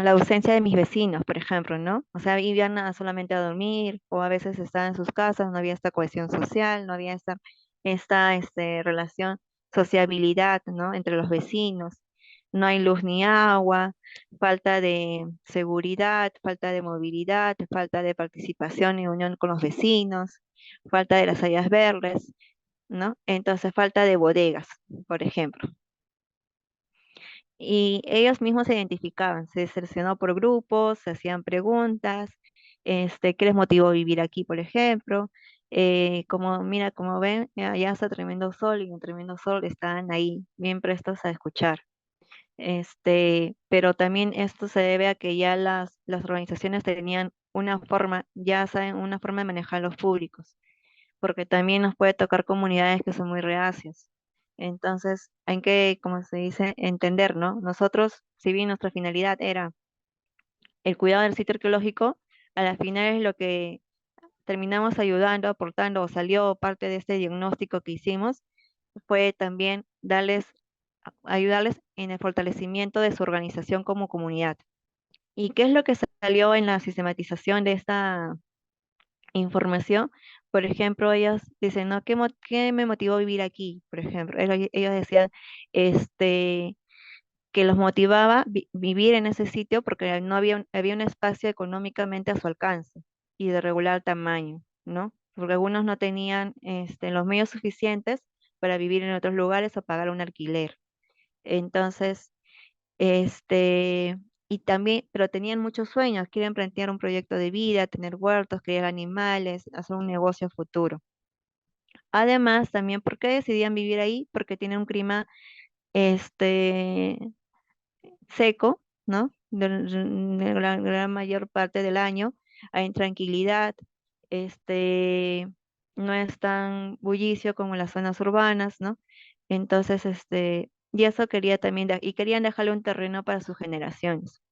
S1: ausencia de mis vecinos, por ejemplo, ¿no? O sea, iban solamente a dormir o a veces estaban en sus casas, no había esta cohesión social, no había esta relación, sociabilidad, ¿no? Entre los vecinos. No hay luz ni agua, falta de seguridad, falta de movilidad, falta de participación y unión con los vecinos, falta de las áreas verdes, ¿no? Entonces, falta de bodegas, por ejemplo. Y ellos mismos se identificaban, se seleccionó por grupos, se hacían preguntas, ¿qué les motivó a vivir aquí, por ejemplo? Mira, como ven, allá hace tremendo sol y en tremendo sol están ahí bien prestos a escuchar. Pero también esto se debe a que ya las organizaciones tenían una forma, ya saben, una forma de manejar los públicos porque también nos puede tocar comunidades que son muy reacias. Entonces, hay que, como se dice, entender, ¿no? Nosotros, si bien nuestra finalidad era el cuidado del sitio arqueológico, a la final es lo que terminamos ayudando, aportando, o salió parte de este diagnóstico que hicimos, fue también ayudarles en el fortalecimiento de su organización como comunidad. ¿Y qué es lo que salió en la sistematización de esta información? Por ejemplo, ellos dicen, ¿no? ¿Qué me motivó a vivir aquí? Por ejemplo, ellos decían este, que los motivaba vivir en ese sitio porque no había un espacio económicamente a su alcance y de regular tamaño, ¿no? Porque algunos no tenían los medios suficientes para vivir en otros lugares o pagar un alquiler. Entonces, y también, pero tenían muchos sueños, quieren plantear un proyecto de vida, tener huertos, criar animales, hacer un negocio futuro. Además, también, ¿por qué decidían vivir ahí? Porque tiene un clima, este, seco, ¿no? De la gran mayor parte del año, hay tranquilidad, este, no es tan bullicio como en las zonas urbanas, ¿no? Entonces, y eso quería también, y querían dejarle un terreno para sus generaciones.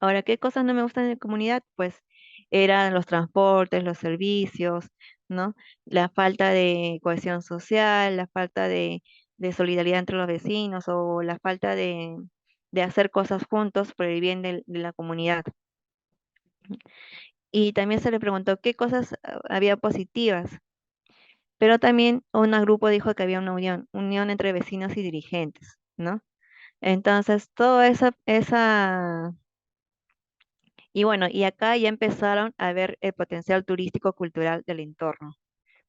S1: Ahora, ¿qué cosas no me gustan de la comunidad? Pues eran los transportes, los servicios, ¿no? La falta de cohesión social, la falta de solidaridad entre los vecinos o la falta de hacer cosas juntos por el bien de la comunidad. Y también se le preguntó qué cosas había positivas, pero también un grupo dijo que había una unión entre vecinos y dirigentes, ¿no? Entonces, todo y bueno, y acá ya empezaron a ver el potencial turístico cultural del entorno,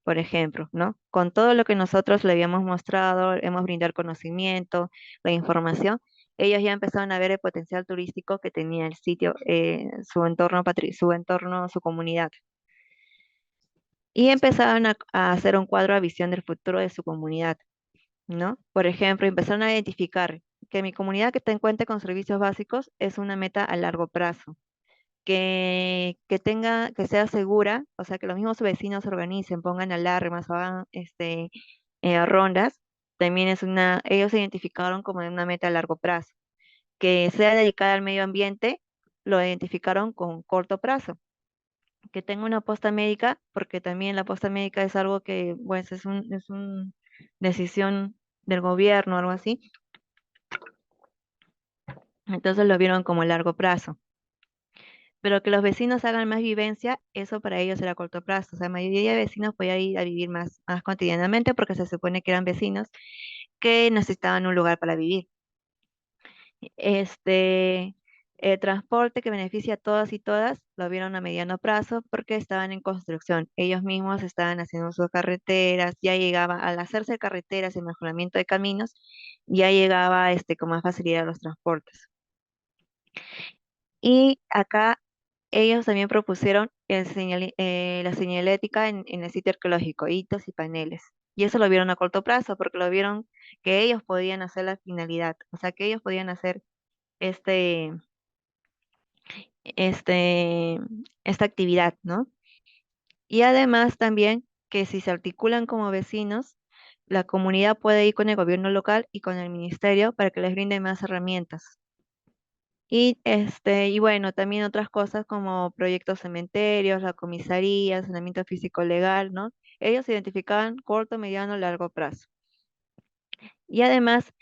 S1: por ejemplo, ¿no? Con todo lo que nosotros le habíamos mostrado, hemos brindado conocimiento, la información, ellos ya empezaron a ver el potencial turístico que tenía el sitio, su entorno, su entorno, su comunidad. Y empezaron a hacer un cuadro a visión del futuro de su comunidad, ¿no? Por ejemplo, empezaron a identificar que mi comunidad que cuente con servicios básicos es una meta a largo plazo que sea segura, o sea, que los mismos vecinos se organicen, pongan alarmas o hagan rondas, también ellos se identificaron como una meta a largo plazo. Que sea dedicada al medio ambiente, lo identificaron con corto plazo. Que tenga una posta médica, porque también la posta médica es algo que, pues, es una decisión del gobierno, algo así. Entonces lo vieron como a largo plazo. Pero que los vecinos hagan más vivencia, eso para ellos era a corto plazo. O sea, la mayoría de vecinos podía ir a vivir más cotidianamente porque se supone que eran vecinos que necesitaban un lugar para vivir. Este, el transporte que beneficia a todas y todas lo vieron a mediano plazo porque estaban en construcción. Ellos mismos estaban haciendo sus carreteras, ya llegaba, al hacerse carreteras y mejoramiento de caminos, ya llegaba con más facilidad los transportes. Y acá ellos también propusieron la señalética en el sitio arqueológico, hitos y paneles. Y eso lo vieron a corto plazo, porque lo vieron que ellos podían hacer la finalidad, o sea, que ellos podían hacer este, este, esta actividad, ¿no? Y además también que si se articulan como vecinos, la comunidad puede ir con el gobierno local y con el ministerio para que les brinde más herramientas. Y bueno, también otras cosas como proyectos cementerios, la comisaría, saneamiento físico legal, ¿no? Ellos identificaban corto, mediano, largo plazo. Y además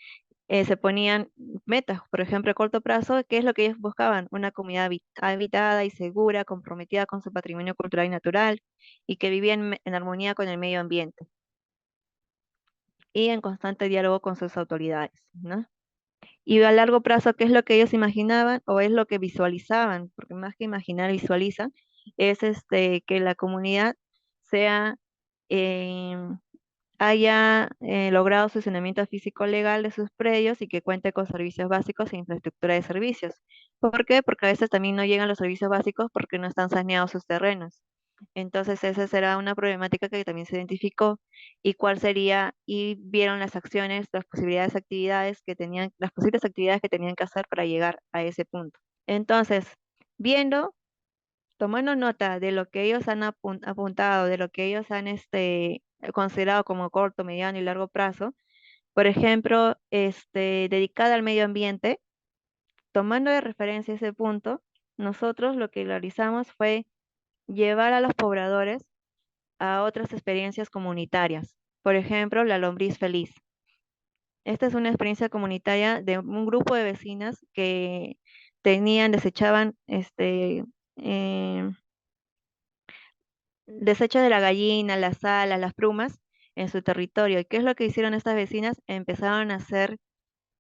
S1: se ponían metas, por ejemplo, a corto plazo, ¿qué es lo que ellos buscaban? Una comunidad habitada y segura, comprometida con su patrimonio cultural y natural, y que vivía en armonía con el medio ambiente y en constante diálogo con sus autoridades, ¿no? Y a largo plazo, ¿qué es lo que ellos imaginaban o es lo que visualizaban? Porque más que imaginar, visualizan, es que la comunidad sea, em, haya logrado su saneamiento físico legal de sus predios y que cuente con servicios básicos e infraestructura de servicios. ¿Por qué? Porque a veces también no llegan los servicios básicos porque no están saneados sus terrenos. Entonces, esa será una problemática que también se identificó y cuál sería, y vieron las acciones, las posibilidades actividades que tenían, las posibles actividades que tenían que hacer para llegar a ese punto. Entonces, viendo, tomando nota de lo que ellos han apuntado, de lo que ellos han considerado como corto, mediano y largo plazo, por ejemplo, dedicada al medio ambiente, tomando de referencia ese punto, nosotros lo que realizamos fue llevar a los pobladores a otras experiencias comunitarias. Por ejemplo, la lombriz feliz. Esta es una experiencia comunitaria de un grupo de vecinas que desechaban eh, desecho de la gallina, las alas, las plumas en su territorio. ¿Y qué es lo que hicieron estas vecinas? Empezaron a hacer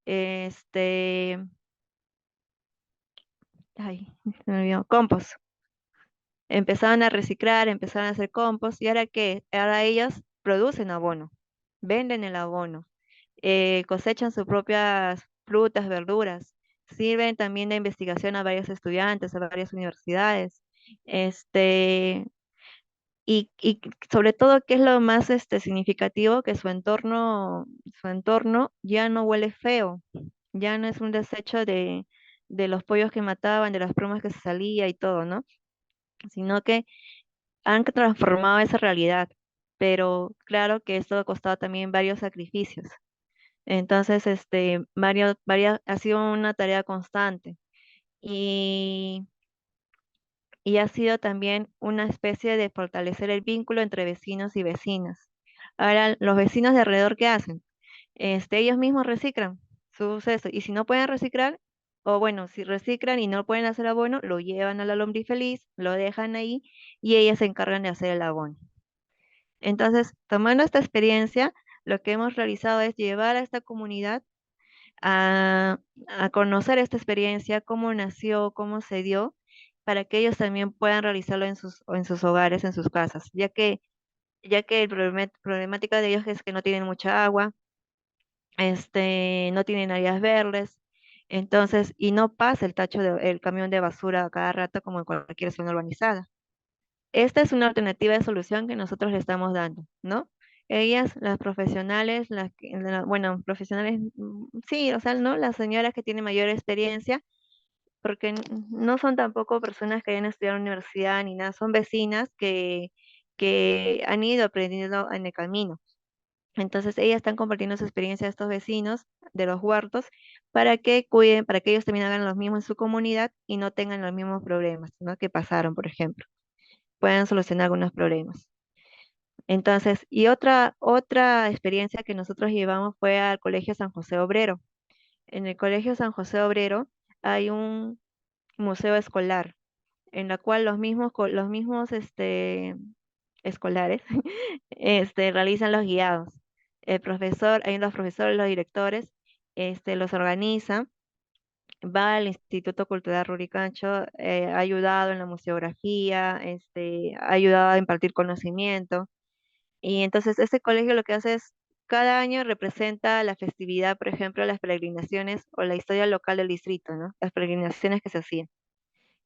S1: este, ay, se me olvidó, compost. Empezaron a reciclar, empezaron a hacer compost, ¿y ahora qué? Ahora ellas producen abono, venden el abono, cosechan sus propias frutas, verduras, sirven también de investigación a varios estudiantes, a varias universidades, este, y sobre todo, ¿qué es lo más significativo? Que su entorno ya no huele feo, ya no es un desecho de los pollos que mataban, de las plumas que se salía y todo, ¿no? Sino que han transformado esa realidad, pero claro que esto ha costado también varios sacrificios. Entonces, ha sido una tarea constante y, y ha sido también una especie de fortalecer el vínculo entre vecinos y vecinas. Ahora, los vecinos de alrededor, ¿qué hacen? Ellos mismos reciclan sus eso, y si no pueden reciclar, o bueno, si reciclan y no pueden hacer abono, lo llevan a la lombriz feliz, lo dejan ahí y ellas se encargan de hacer el abono. Entonces, tomando esta experiencia, lo que hemos realizado es llevar a esta comunidad a, a conocer esta experiencia, cómo nació, cómo se dio, para que ellos también puedan realizarlo en sus hogares, en sus casas, ya que el problemática de ellos es que no tienen mucha agua, no tienen áreas verdes, entonces, y no pasa el camión de basura a cada rato como en cualquier zona urbanizada. Esta es una alternativa de solución que nosotros le estamos dando, ¿no? Ellas, las profesionales, bueno, profesionales, sí, o sea, ¿no? Las señoras que tienen mayor experiencia, porque no son tampoco personas que hayan estudiado en la universidad ni nada, son vecinas que han ido aprendiendo en el camino. Entonces, ellas están compartiendo su experiencia a estos vecinos de los huertos para que cuiden, para que ellos también hagan los mismos en su comunidad y no tengan los mismos problemas, ¿no? Que pasaron, por ejemplo, puedan solucionar algunos problemas. Entonces, y otra experiencia que nosotros llevamos fue al Colegio San José Obrero. En el Colegio San José Obrero hay un museo escolar, en la cual los mismos escolares realizan los guiados. Hay los profesores, los directores, los organizan, va al Instituto Cultural Ruricancho, ha ayudado en la museografía, ha ayudado a impartir conocimiento. Y entonces ese colegio lo que hace es, cada año representa la festividad, por ejemplo, las peregrinaciones o la historia local del distrito, ¿no? Las peregrinaciones que se hacían.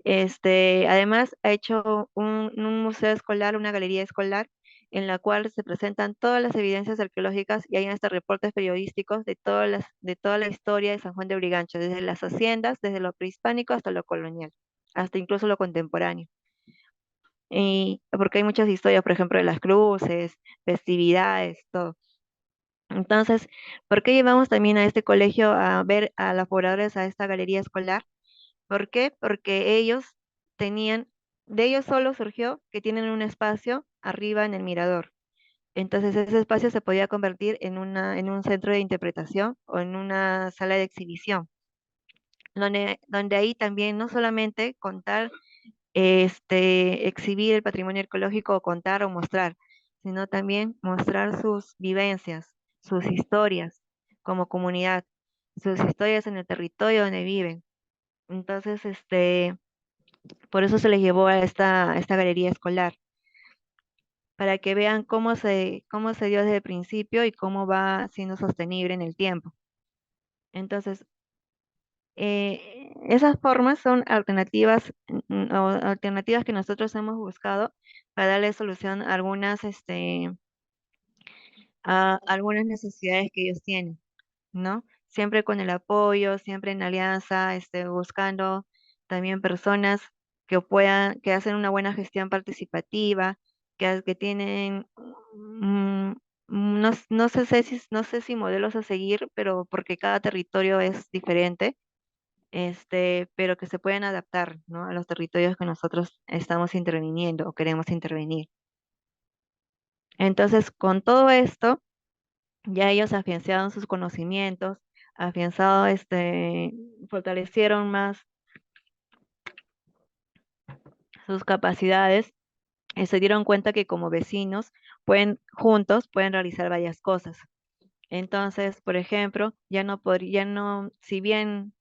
S1: Además, ha hecho un museo escolar, una galería escolar, en la cual se presentan todas las evidencias arqueológicas y hay hasta reportes periodísticos de toda la historia de San Juan de Brigancho, desde las haciendas, desde lo prehispánico hasta lo colonial, hasta incluso lo contemporáneo. Y porque hay muchas historias, por ejemplo, de las cruces, festividades, todo. Entonces, ¿por qué llevamos también a este colegio a ver a los pobladores a esta galería escolar? ¿Por qué? Porque de ellos solo surgió que tienen un espacio arriba en el mirador. Entonces ese espacio se podía convertir en un centro de interpretación o en una sala de exhibición, donde ahí también no solamente contar, exhibir el patrimonio arqueológico o contar o mostrar, sino también mostrar sus vivencias, sus historias como comunidad, sus historias en el territorio donde viven. Entonces, por eso se les llevó a esta galería escolar, para que vean cómo se dio desde el principio y cómo va siendo sostenible en el tiempo. Entonces, esas formas son alternativas, o alternativas que nosotros hemos buscado para darle solución a algunas necesidades que ellos tienen, ¿no? Siempre con el apoyo, siempre en alianza, buscando también personas que hacen una buena gestión participativa, que tienen, no sé si modelos a seguir, pero porque cada territorio es diferente, pero que se pueden adaptar, ¿no? A los territorios que nosotros estamos interviniendo o queremos intervenir. Entonces, con todo esto, ya ellos afianzaron sus conocimientos, afianzado, fortalecieron más sus capacidades y se dieron cuenta que como vecinos juntos pueden realizar varias cosas. Entonces, por ejemplo, ya no, si bien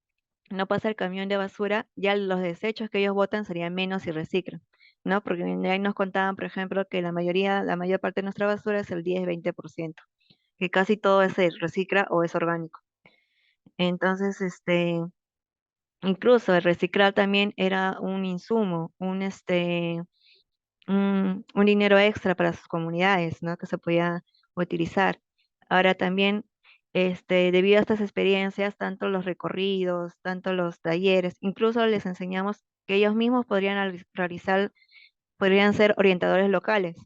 S1: no pasa el camión de basura, ya los desechos que ellos botan serían menos y reciclan, ¿no? Porque ahí nos contaban, por ejemplo, que la mayor parte de nuestra basura es el 10-20%, que casi todo se recicla o es orgánico. Entonces, incluso el reciclar también era un insumo, un dinero extra para sus comunidades, ¿no? Que se podía utilizar. Ahora también, debido a estas experiencias, tanto los recorridos, tanto los talleres, incluso les enseñamos que ellos mismos podrían ser orientadores locales,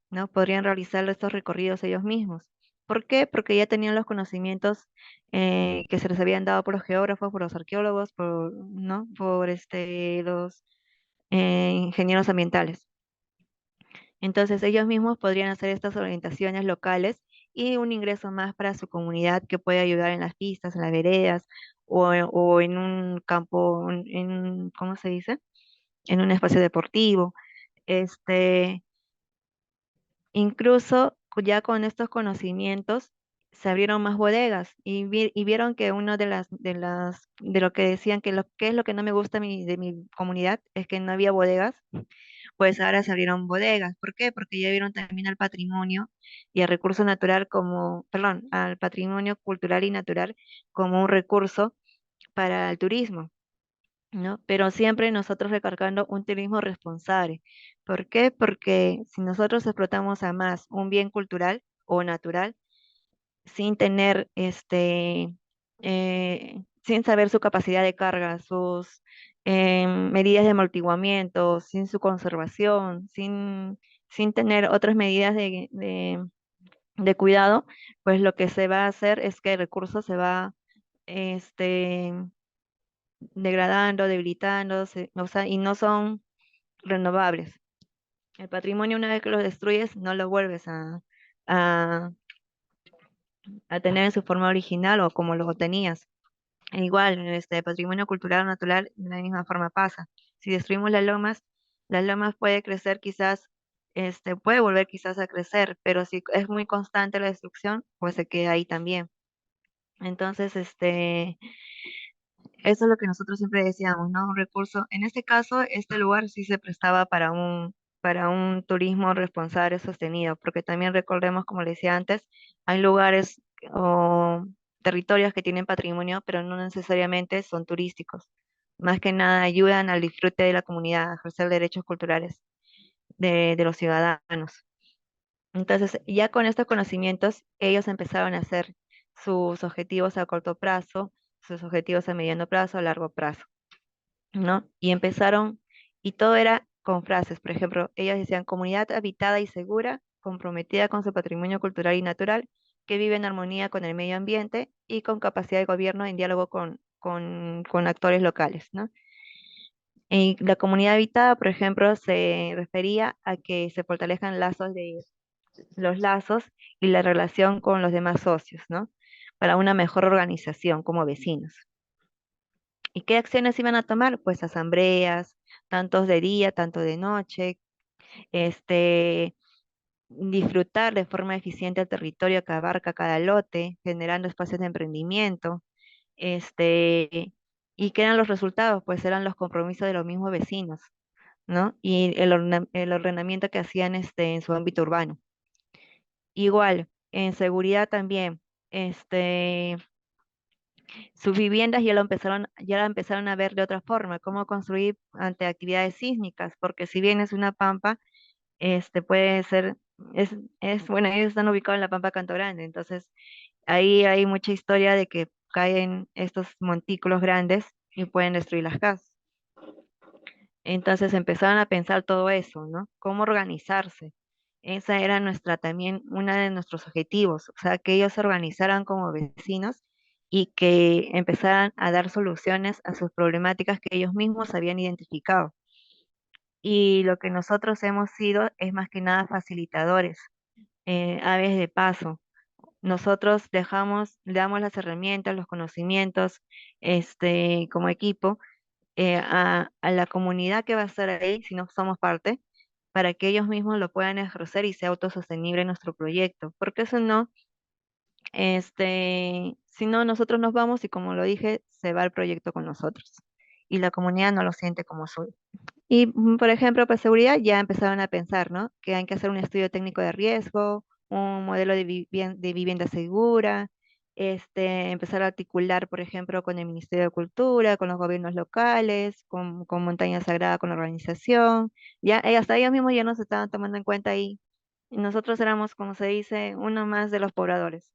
S1: ¿no? Podrían realizar estos recorridos ellos mismos. ¿Por qué? Porque ya tenían los conocimientos que se les habían dado por los geógrafos, por los arqueólogos, ¿no? Por los ingenieros ambientales. Entonces ellos mismos podrían hacer estas orientaciones locales y un ingreso más para su comunidad que puede ayudar en las pistas, en las veredas o en un campo, ¿cómo se dice? En un espacio deportivo. Este, incluso ya con estos conocimientos se abrieron más bodegas y vieron que uno de lo que decían que es lo que no me gusta de mi comunidad es que no había bodegas, pues ahora se abrieron bodegas. ¿Por qué? Porque ya vieron también al patrimonio y al recurso natural como, perdón, al patrimonio cultural y natural como un recurso para el turismo, ¿no? Pero siempre nosotros recargando un turismo responsable. ¿Por qué? Porque si nosotros explotamos a más un bien cultural o natural, sin tener sin saber su capacidad de carga, sus medidas de amortiguamiento, sin su conservación, sin tener otras medidas de cuidado, pues lo que se va a hacer es que el recurso se va este, degradando, debilitando, o sea, y no son renovables. El patrimonio, una vez que lo destruyes, no lo vuelves a, a tener en su forma original o como lo tenías. E igual, este patrimonio cultural o natural, de la misma forma pasa. Si destruimos las lomas puede crecer quizás, puede volver quizás a crecer, pero si es muy constante la destrucción, pues se queda ahí también. Entonces, eso es lo que nosotros siempre decíamos, ¿no? Un recurso. En este caso, este lugar sí se prestaba para un turismo responsable sostenido, porque también recordemos, como le decía antes, hay lugares o territorios que tienen patrimonio, pero no necesariamente son turísticos. Más que nada ayudan al disfrute de la comunidad, a ejercer derechos culturales de los ciudadanos. Entonces, ya con estos conocimientos, ellos empezaron a hacer sus objetivos a corto plazo, sus objetivos a mediano plazo, a largo plazo, ¿no? Y empezaron, y todo era con frases. Por ejemplo, ellos decían comunidad habitada y segura, comprometida con su patrimonio cultural y natural, que vive en armonía con el medio ambiente y con capacidad de gobierno en diálogo con actores locales, ¿no? Y la comunidad habitada, por ejemplo, se refería a que se fortalezcan los lazos y la relación con los demás socios, ¿no? Para una mejor organización como vecinos. ¿Y qué acciones iban a tomar? Pues asambleas, tantos de día, tanto de noche, este, disfrutar de forma eficiente el territorio que abarca cada lote, generando espacios de emprendimiento, este, ¿y qué eran los resultados? Pues eran los compromisos de los mismos vecinos, ¿no? Y el ordenamiento que hacían en su ámbito urbano. Igual, en seguridad también, este, sus viviendas ya la empezaron a ver de otra forma, cómo construir ante actividades sísmicas, porque si bien es una pampa, puede ser, bueno, ellos están ubicados en la Pampa Canto Grande, entonces ahí hay mucha historia de que caen estos montículos grandes y pueden destruir las casas. Entonces empezaron a pensar todo eso, ¿no? Cómo organizarse. Esa era también una de nuestros objetivos, o sea, que ellos se organizaran como vecinos y que empezaran a dar soluciones a sus problemáticas que ellos mismos habían identificado. Y lo que nosotros hemos sido es más que nada facilitadores, aves de paso. Nosotros le damos las herramientas, los conocimientos, como equipo, a la comunidad que va a estar ahí, si no somos parte, para que ellos mismos lo puedan ejercer y sea autosostenible nuestro proyecto. Porque eso no, si no, nosotros nos vamos y como lo dije, se va el proyecto con nosotros. Y la comunidad no lo siente como suyo. Y, por ejemplo, para seguridad ya empezaron a pensar, ¿no? Que hay que hacer un estudio técnico de riesgo, un modelo de vivienda segura, empezar a articular, por ejemplo, con el Ministerio de Cultura, con los gobiernos locales, con Montaña Sagrada, con la organización. Ya, hasta ellos mismos ya nos estaban tomando en cuenta ahí. Y nosotros éramos, como se dice, uno más de los pobladores,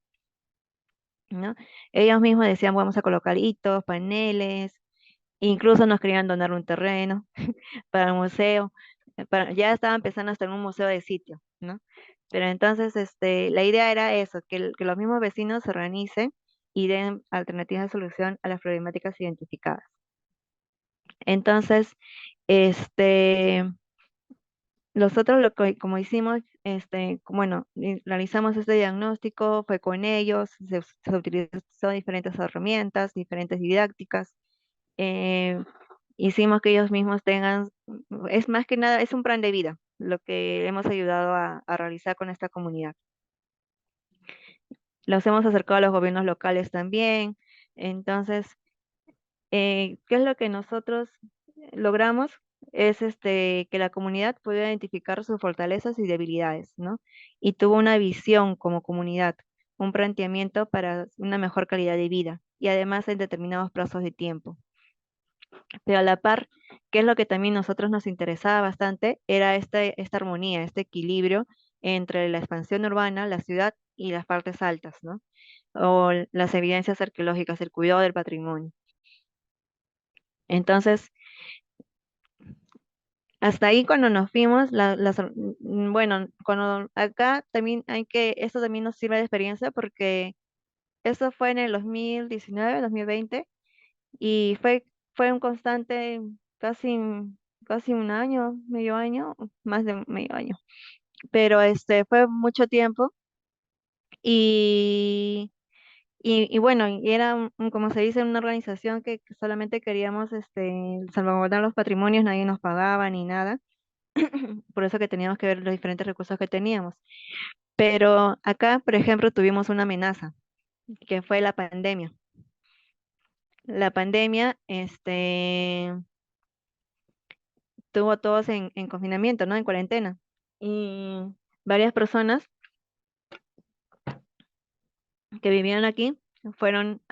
S1: ¿no? Ellos mismos decían, vamos a colocar hitos, paneles, incluso nos querían donar un terreno para el museo. Ya estaba empezando hasta en un museo de sitio. ¿no? Pero entonces, la idea era eso, que los mismos vecinos se organicen y den alternativas de solución a las problemáticas identificadas. Entonces, este, nosotros como hicimos, bueno, realizamos este diagnóstico, fue con ellos, se utilizó diferentes herramientas, diferentes didácticas, eh, hicimos que ellos mismos tengan, es más que nada, es un plan de vida, lo que hemos ayudado a realizar con esta comunidad. Los hemos acercado a los gobiernos locales también. Entonces, ¿qué es lo que nosotros logramos? Es que la comunidad pueda identificar sus fortalezas y debilidades, ¿no? Y tuvo una visión como comunidad, un planteamiento para una mejor calidad de vida y además en determinados plazos de tiempo. Pero a la par, ¿qué es lo que también nosotros nos interesaba bastante? Era esta armonía, este equilibrio entre la expansión urbana, la ciudad y las partes altas, ¿no? O las evidencias arqueológicas, el cuidado del patrimonio. Entonces, hasta ahí cuando nos fuimos, bueno, cuando acá también esto también nos sirve de experiencia porque eso fue en el 2019, 2020 y fue un constante casi, casi un año, medio año, más de medio año. Pero fue mucho tiempo y, y bueno, y era, como se dice, una organización que solamente queríamos salvaguardar los patrimonios, nadie nos pagaba ni nada. Por eso que teníamos que ver los diferentes recursos que teníamos. Pero acá, por ejemplo, tuvimos una amenaza, que fue la pandemia. La pandemia, tuvo a todos en confinamiento, ¿no? En cuarentena. Y varias personas que vivían aquí fueron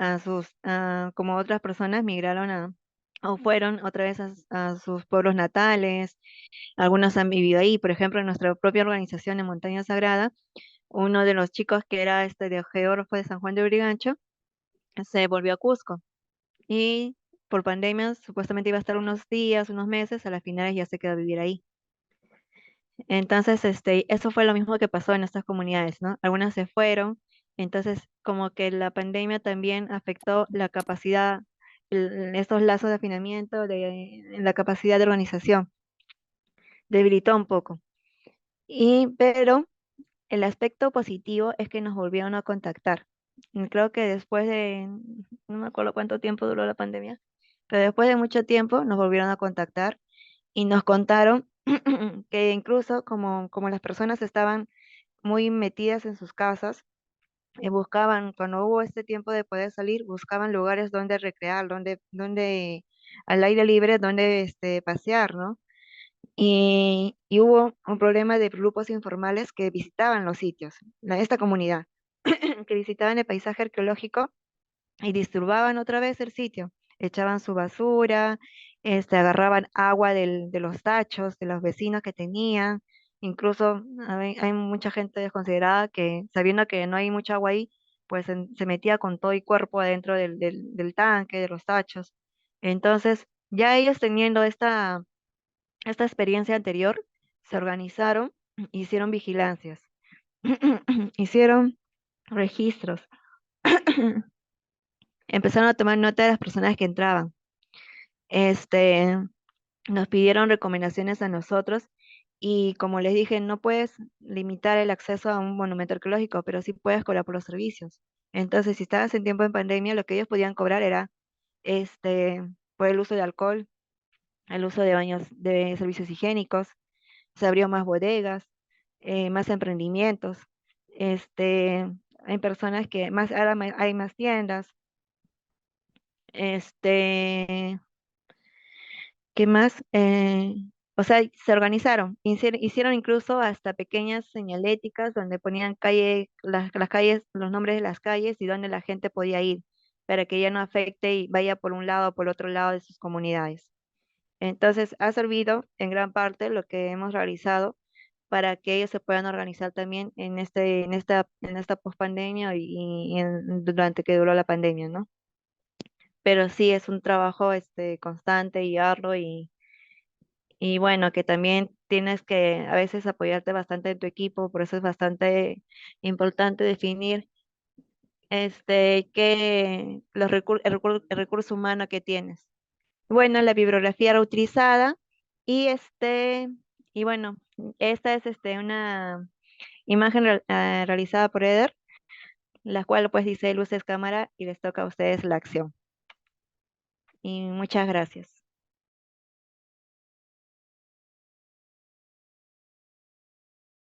S1: como otras personas, migraron o fueron otra vez a sus pueblos natales. Algunos han vivido ahí. Por ejemplo, en nuestra propia organización en Montaña Sagrada, uno de los chicos que era de geógrafo de San Juan de Urigancho, se volvió a Cusco y por pandemia supuestamente iba a estar unos días, unos meses, a las finales ya se quedó a vivir ahí. Entonces, eso fue lo mismo que pasó en estas comunidades, ¿no? Algunas se fueron, entonces como que la pandemia también afectó la capacidad, estos lazos de afinamiento, la capacidad de organización, debilitó un poco. Pero el aspecto positivo es que nos volvieron a contactar. Y creo que después de, no me acuerdo cuánto tiempo duró la pandemia, pero después de mucho tiempo nos volvieron a contactar y nos contaron que incluso como las personas estaban muy metidas en sus casas, buscaban, cuando hubo este tiempo de poder salir, buscaban lugares donde recrear, donde al aire libre, donde pasear, ¿no? Y hubo un problema de grupos informales que visitaban los sitios, esta comunidad, que visitaban el paisaje arqueológico y disturbaban otra vez el sitio. Echaban su basura, agarraban agua de los tachos, de los vecinos que tenían. Incluso hay mucha gente desconsiderada que, sabiendo que no hay mucha agua ahí, pues se metía con todo el cuerpo adentro del tanque, de los tachos. Entonces, ya ellos teniendo esta experiencia anterior, se organizaron, hicieron vigilancias, hicieron registros, empezaron a tomar nota de las personas que entraban. Este, Nos pidieron recomendaciones a nosotros y como les dije, no puedes limitar el acceso a un monumento arqueológico, pero sí puedes cobrar por los servicios. Entonces, si estabas en tiempo de pandemia, lo que ellos podían cobrar era este, por el uso de alcohol, el uso de baños, de servicios higiénicos, se abrió más bodegas, más emprendimientos, este, hay personas que más, ahora hay más tiendas, este, ¿qué más? O sea, se organizaron, hicieron incluso hasta pequeñas señaléticas donde ponían las calles, los nombres de las calles y donde la gente podía ir, para que ya no afecte y vaya por un lado o por otro lado de sus comunidades. Entonces, ha servido en gran parte lo que hemos realizado para que ellos se puedan organizar también en esta pospandemia durante que duró la pandemia, ¿no? Pero sí es un trabajo constante y arduo y bueno, que también tienes que a veces apoyarte bastante en tu equipo, por eso es bastante importante definir el recurso humano que tienes. Bueno, la bibliografía reutilizada y y bueno, esta es una imagen realizada por Eder, la cual pues dice luces cámara y les toca a ustedes la acción. Y muchas gracias.